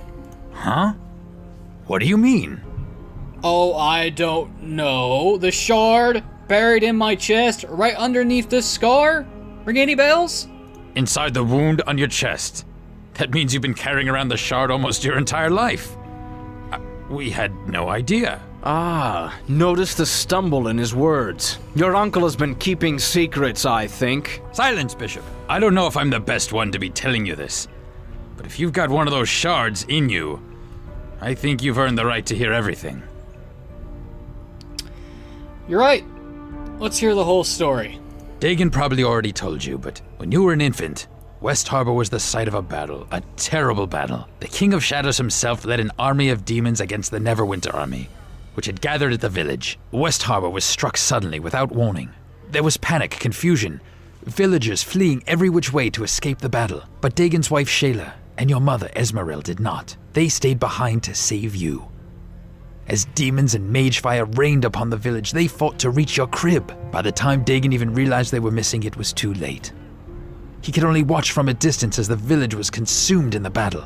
Huh? What do you mean? Oh, I don't know. The shard buried in my chest, right underneath this scar? Ring any bells? Inside the wound on your chest. That means you've been carrying around the shard almost your entire life. We had no idea. Ah, notice the stumble in his words. Your uncle has been keeping secrets, I think. Silence, Bishop. I don't know if I'm the best one to be telling you this, but if you've got one of those shards in you, I think you've earned the right to hear everything. You're right. Let's hear the whole story. Dagon probably already told you, but when you were an infant, West Harbor was the site of a battle, a terrible battle. The King of Shadows himself led an army of demons against the Neverwinter army, which had gathered at the village. West Harbor was struck suddenly, without warning. There was panic, confusion, villagers fleeing every which way to escape the battle. But Dagon's wife Shayla and your mother Esmeril did not. They stayed behind to save you. As demons and mage fire rained upon the village, they fought to reach your crib. By the time Dagon even realized they were missing, it was too late. He could only watch from a distance as the village was consumed in the battle.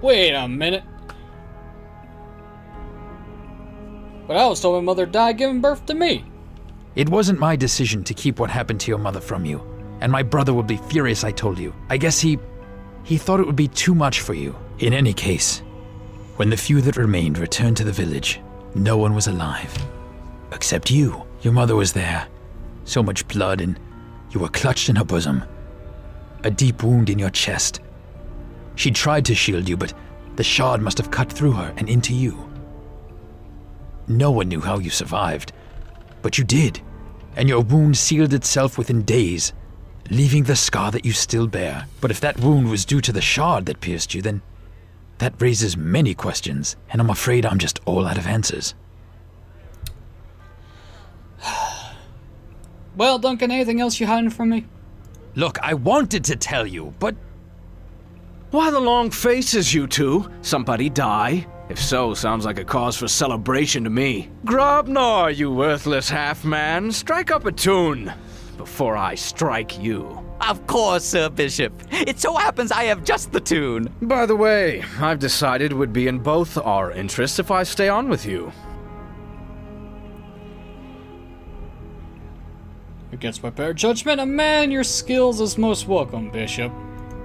Wait a minute. But I was told my mother died giving birth to me. It wasn't my decision to keep what happened to your mother from you, and my brother would be furious I told you. I guess he thought it would be too much for you. In any case, when the few that remained returned to the village, no one was alive. Except you. Your mother was there. So much blood, and you were clutched in her bosom. A deep wound in your chest. She tried to shield you, but the shard must have cut through her and into you. No one knew how you survived, but you did, and your wound sealed itself within days, leaving the scar that you still bear. But if that wound was due to the shard that pierced you, then that raises many questions, and I'm afraid I'm just all out of answers. Well, Duncan, anything else you hiding from me? Look, I wanted to tell you, but... Why the long faces, you two? Somebody die? If so, sounds like a cause for celebration to me. Grobnar, you worthless half-man, strike up a tune before I strike you. Of course, Sir Bishop. It so happens I have just the tune. By the way, I've decided it would be in both our interests if I stay on with you. Against my better judgment, a man your skills is most welcome, Bishop.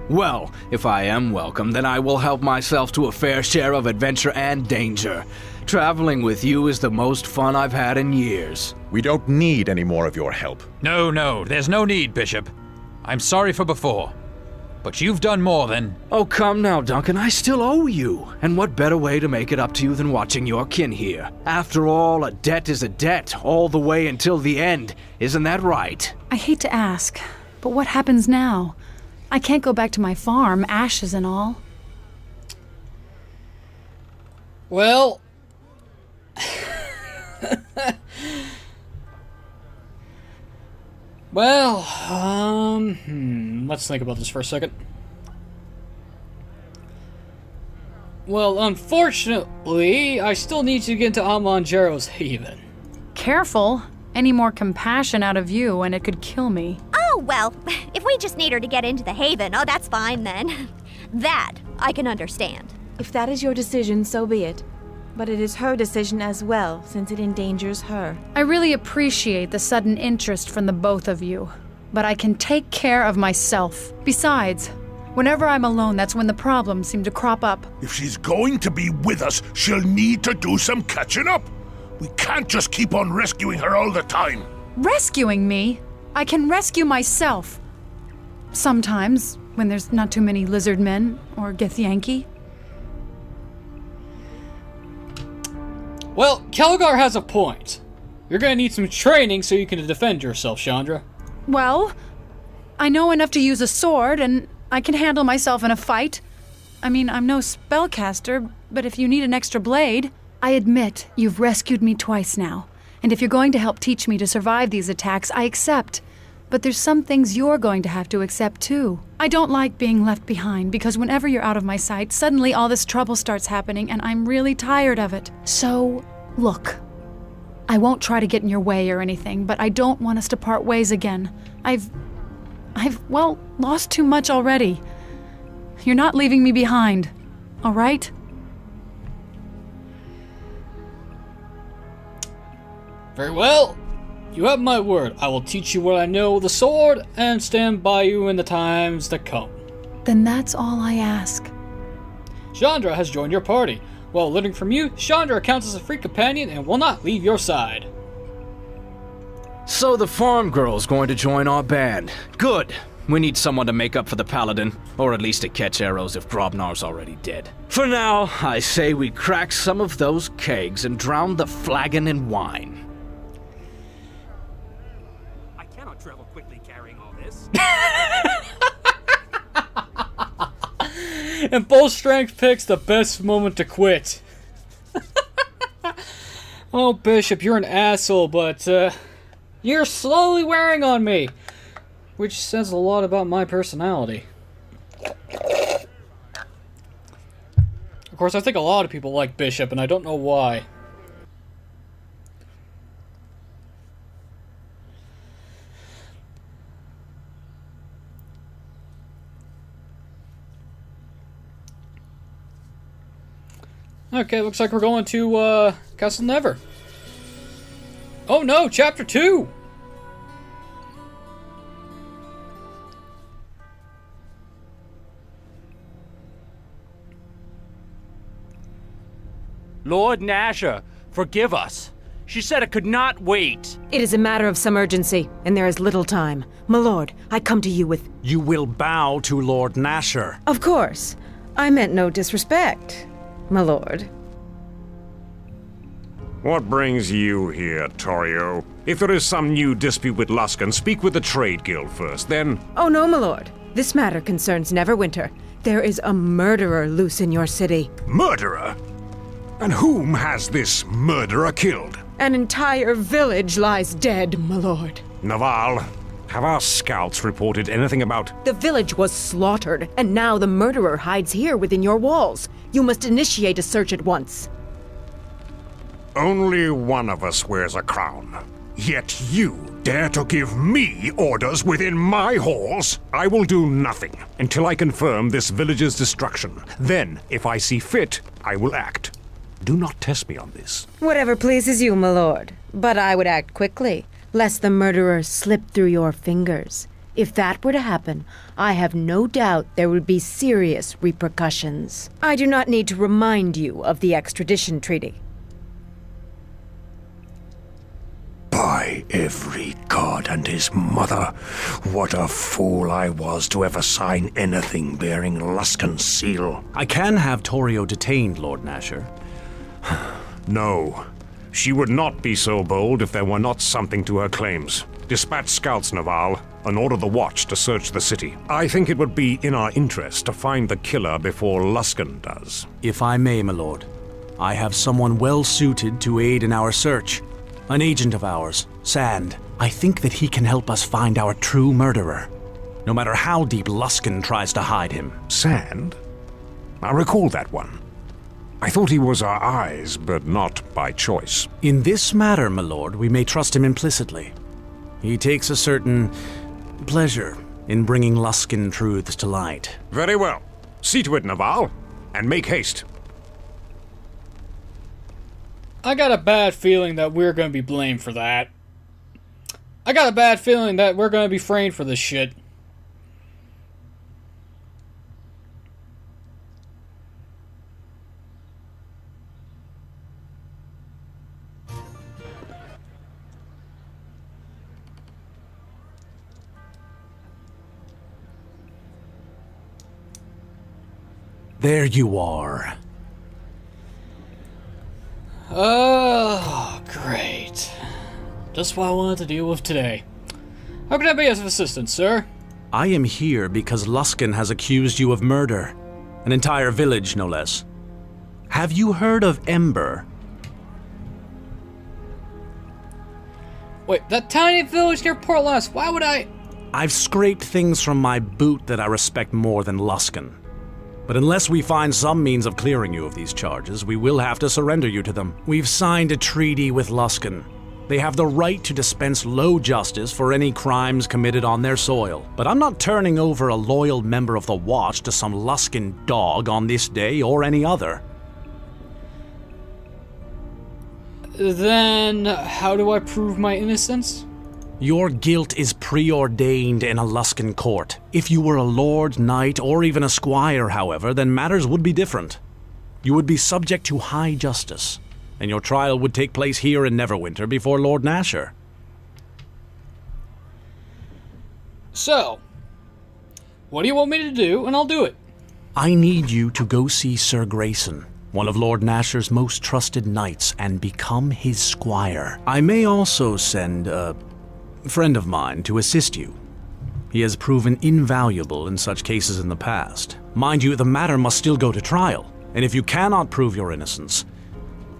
Well, if I am welcome, then I will help myself to a fair share of adventure and danger. Traveling with you is the most fun I've had in years. We don't need any more of your help. No, there's no need, Bishop. I'm sorry for before, but you've done more than... Oh, come now, Duncan, I still owe you. And what better way to make it up to you than watching your kin here? After all, a debt is a debt, all the way until the end. Isn't that right? I hate to ask, but what happens now? I can't go back to my farm, ashes and all. Well... let's think about this for a second. Well, unfortunately, I still need you to get into Amanjero's Haven. Careful. Any more compassion out of you and it could kill me. Oh, well, if we just need her to get into the Haven, oh, that's fine then. That I can understand. If that is your decision, so be it. But it is her decision as well, since it endangers her. I really appreciate the sudden interest from the both of you, but I can take care of myself. Besides, whenever I'm alone, that's when the problems seem to crop up. If she's going to be with us, she'll need to do some catching up. We can't just keep on rescuing her all the time. Rescuing me? I can rescue myself. Sometimes, when there's not too many lizard men or Githyanki. Well, Kelgar has a point. You're gonna need some training so you can defend yourself, Shandra. Well, I know enough to use a sword, and I can handle myself in a fight. I mean, I'm no spellcaster, but if you need an extra blade... I admit you've rescued me twice now, and if you're going to help teach me to survive these attacks, I accept. But there's some things you're going to have to accept too. I don't like being left behind, because whenever you're out of my sight, suddenly all this trouble starts happening, and I'm really tired of it. So, look. I won't try to get in your way or anything, but I don't want us to part ways again. I've lost too much already. You're not leaving me behind, all right? Very well. You have my word. I will teach you what I know with the sword and stand by you in the times that come. Then that's all I ask. Shandra has joined your party. While learning from you, Shandra counts as a free companion and will not leave your side. So the farm girl's going to join our band. Good. We need someone to make up for the paladin, or at least to catch arrows if Grobnar's already dead. For now, I say we crack some of those kegs and drown the flagon in wine. I cannot travel quickly carrying all this. And full strength picks the best moment to quit. Oh, Bishop, you're an asshole, but you're slowly wearing on me. Which says a lot about my personality. Of course, I think a lot of people like Bishop, and I don't know why. Okay, looks like we're going to Castle Never. Oh no, Chapter 2! Lord Nasher, forgive us. She said it could not wait. It is a matter of some urgency, and there is little time. My lord, I come to you with... You will bow to Lord Nasher. Of course. I meant no disrespect, my lord. What brings you here, Torio? If there is some new dispute with Luskan, speak with the Trade Guild first, then... Oh no, my lord. This matter concerns Neverwinter. There is a murderer loose in your city. Murderer? And whom has this murderer killed? An entire village lies dead, my lord. Naval, have our scouts reported anything about... The village was slaughtered, and now the murderer hides here within your walls. You must initiate a search at once. Only one of us wears a crown. Yet you dare to give me orders within my halls? I will do nothing until I confirm this village's destruction. Then, if I see fit, I will act. Do not test me on this. Whatever pleases you, my lord. But I would act quickly, lest the murderer slip through your fingers. If that were to happen, I have no doubt there would be serious repercussions. I do not need to remind you of the extradition treaty. By every god and his mother, what a fool I was to ever sign anything bearing Luskan's seal. I can have Torio detained, Lord Nasher. No. She would not be so bold if there were not something to her claims. Dispatch scouts, Naval, and order the watch to search the city. I think it would be in our interest to find the killer before Luskan does. If I may, my lord, I have someone well suited to aid in our search. An agent of ours, Sand. I think that he can help us find our true murderer, no matter how deep Luskan tries to hide him. Sand? I recall that one. I thought he was our eyes, but not by choice. In this matter, my lord, we may trust him implicitly. He takes a certain pleasure in bringing Luskan truths to light. Very well. See to it, Naval, and make haste. I got a bad feeling that we're going to be blamed for that. I got a bad feeling that we're going to be framed for this shit. There you are. Oh, great. Just what I wanted to deal with today. How can I be of assistance, sir? I am here because Luskan has accused you of murder. An entire village, no less. Have you heard of Ember? Wait, that tiny village near Portlands, why would I... I've scraped things from my boot that I respect more than Luskan. But unless we find some means of clearing you of these charges, we will have to surrender you to them. We've signed a treaty with Luskan. They have the right to dispense low justice for any crimes committed on their soil. But I'm not turning over a loyal member of the Watch to some Luskan dog on this day or any other. Then, how do I prove my innocence? Your guilt is preordained in a Luskan court. If you were a lord, knight, or even a squire, however, then matters would be different. You would be subject to high justice, and your trial would take place here in Neverwinter before Lord Nasher. So, what do you want me to do, and I'll do it. I need you to go see Sir Grayson, one of Lord Nasher's most trusted knights, and become his squire. I may also send a friend of mine to assist you. He has proven invaluable in such cases in the past. Mind you, the matter must still go to trial, and if you cannot prove your innocence,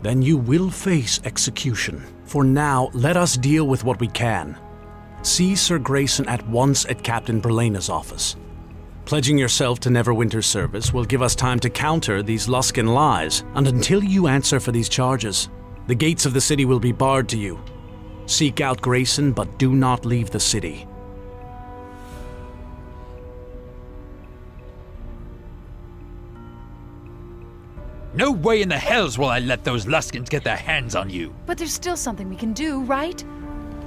then you will face execution. For now, let us deal with what we can. See Sir Grayson at once at Captain Berlena's office. Pledging yourself to Neverwinter's service will give us time to counter these Luskan lies, and until you answer for these charges, the gates of the city will be barred to you. Seek out Grayson, but do not leave the city. No way in the hells will I let those Luskans get their hands on you. But there's still something we can do, right?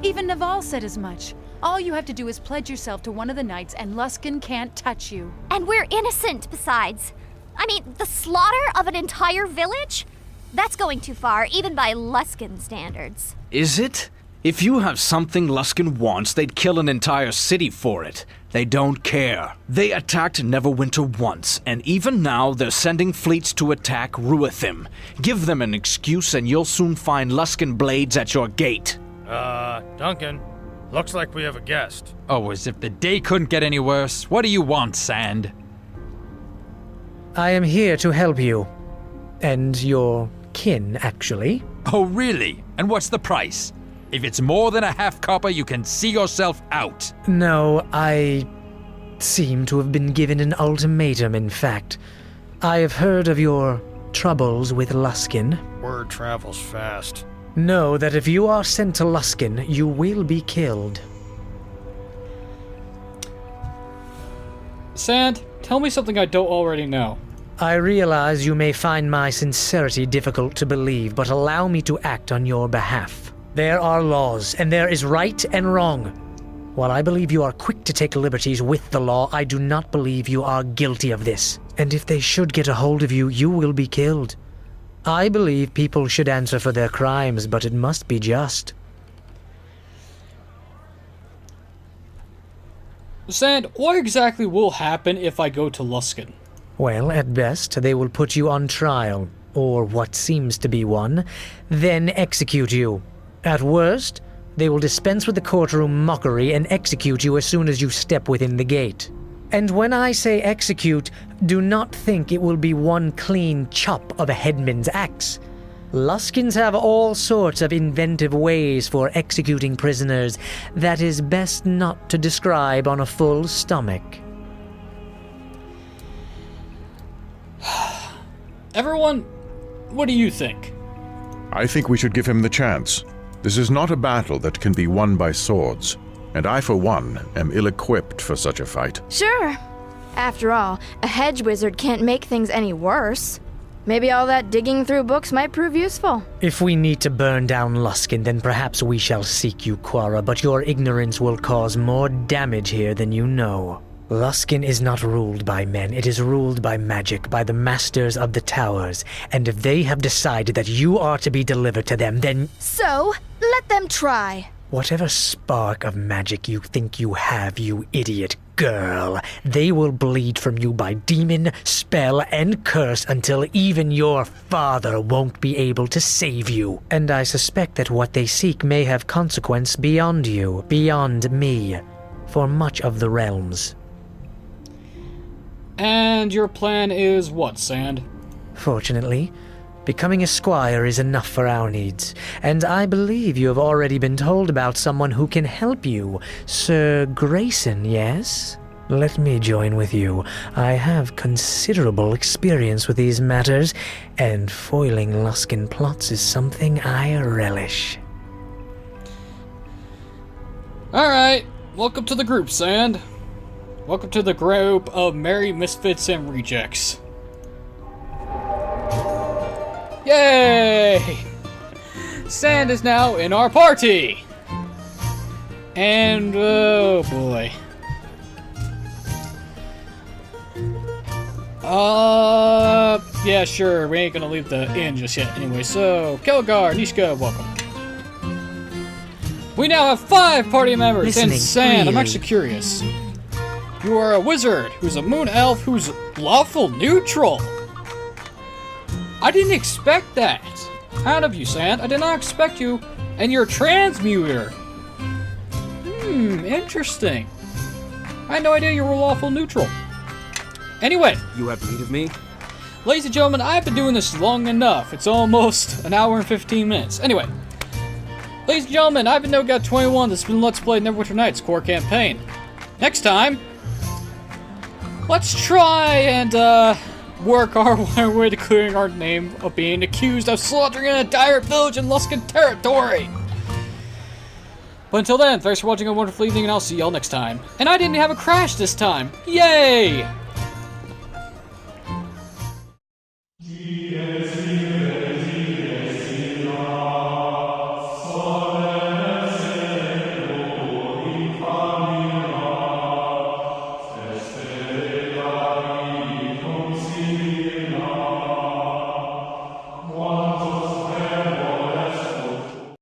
Even Naval said as much. All you have to do is pledge yourself to one of the knights, and Luskan can't touch you. And we're innocent, besides. I mean, the slaughter of an entire village? That's going too far, even by Luskan standards. Is it? If you have something Luskan wants, they'd kill an entire city for it. They don't care. They attacked Neverwinter once, and even now they're sending fleets to attack Ruithim. Give them an excuse and you'll soon find Luskan blades at your gate. Duncan, looks like we have a guest. Oh, as if the day couldn't get any worse. What do you want, Sand? I am here to help you. And your kin, actually. Oh, really? And what's the price? If it's more than a half copper, you can see yourself out. No, I seem to have been given an ultimatum, in fact. I have heard of your troubles with Luskan. Word travels fast. Know that if you are sent to Luskan, you will be killed. Sand, tell me something I don't already know. I realize you may find my sincerity difficult to believe, but allow me to act on your behalf. There are laws, and there is right and wrong. While I believe you are quick to take liberties with the law, I do not believe you are guilty of this. And if they should get a hold of you, you will be killed. I believe people should answer for their crimes, but it must be just. Sand, what exactly will happen if I go to Luskan? Well, at best, they will put you on trial, or what seems to be one, then execute you. At worst, they will dispense with the courtroom mockery and execute you as soon as you step within the gate. And when I say execute, do not think it will be one clean chop of a headman's axe. Luskans have all sorts of inventive ways for executing prisoners that is best not to describe on a full stomach. Everyone, what do you think? I think we should give him the chance. This is not a battle that can be won by swords, and I, for one, am ill-equipped for such a fight. Sure. After all, a hedge wizard can't make things any worse. Maybe all that digging through books might prove useful. If we need to burn down Luskan, then perhaps we shall seek you, Quara, but your ignorance will cause more damage here than you know. Luskan is not ruled by men, it is ruled by magic, by the masters of the towers, and if they have decided that you are to be delivered to them, then... So, let them try. Whatever spark of magic you think you have, you idiot girl, they will bleed from you by demon, spell, and curse until even your father won't be able to save you. And I suspect that what they seek may have consequence beyond you, beyond me, for much of the realms. And your plan is what, Sand? Fortunately, becoming a squire is enough for our needs, and I believe you have already been told about someone who can help you. Sir Grayson, yes? Let me join with you. I have considerable experience with these matters, and foiling Luskan plots is something I relish. Alright, welcome to the group, Sand. Welcome to the group of merry misfits and rejects. Yay! Sand is now in our party! And, oh boy. Yeah, sure, we ain't gonna leave the inn just yet anyway. So, Kelgar, Nishka, welcome. We now have 5 party members. Listening, And Sand, I'm really. actually curious. You are a wizard, who's a moon elf, who's lawful neutral. I didn't expect that. Out of you, Sand. I did not expect you. And you're a transmuter. Interesting. I had no idea you were lawful neutral. Anyway. You have need of me? Ladies and gentlemen, I've been doing this long enough. It's almost an hour and 15 minutes. Anyway. Ladies and gentlemen, I've been NoGod21. This has been Let's Play Neverwinter Nights core campaign. Next time, let's try and, work our way to clearing our name of being accused of slaughtering an entire village in Luskan territory. But until then, thanks for watching a wonderful evening, and I'll see y'all next time. And I didn't have a crash this time. Yay!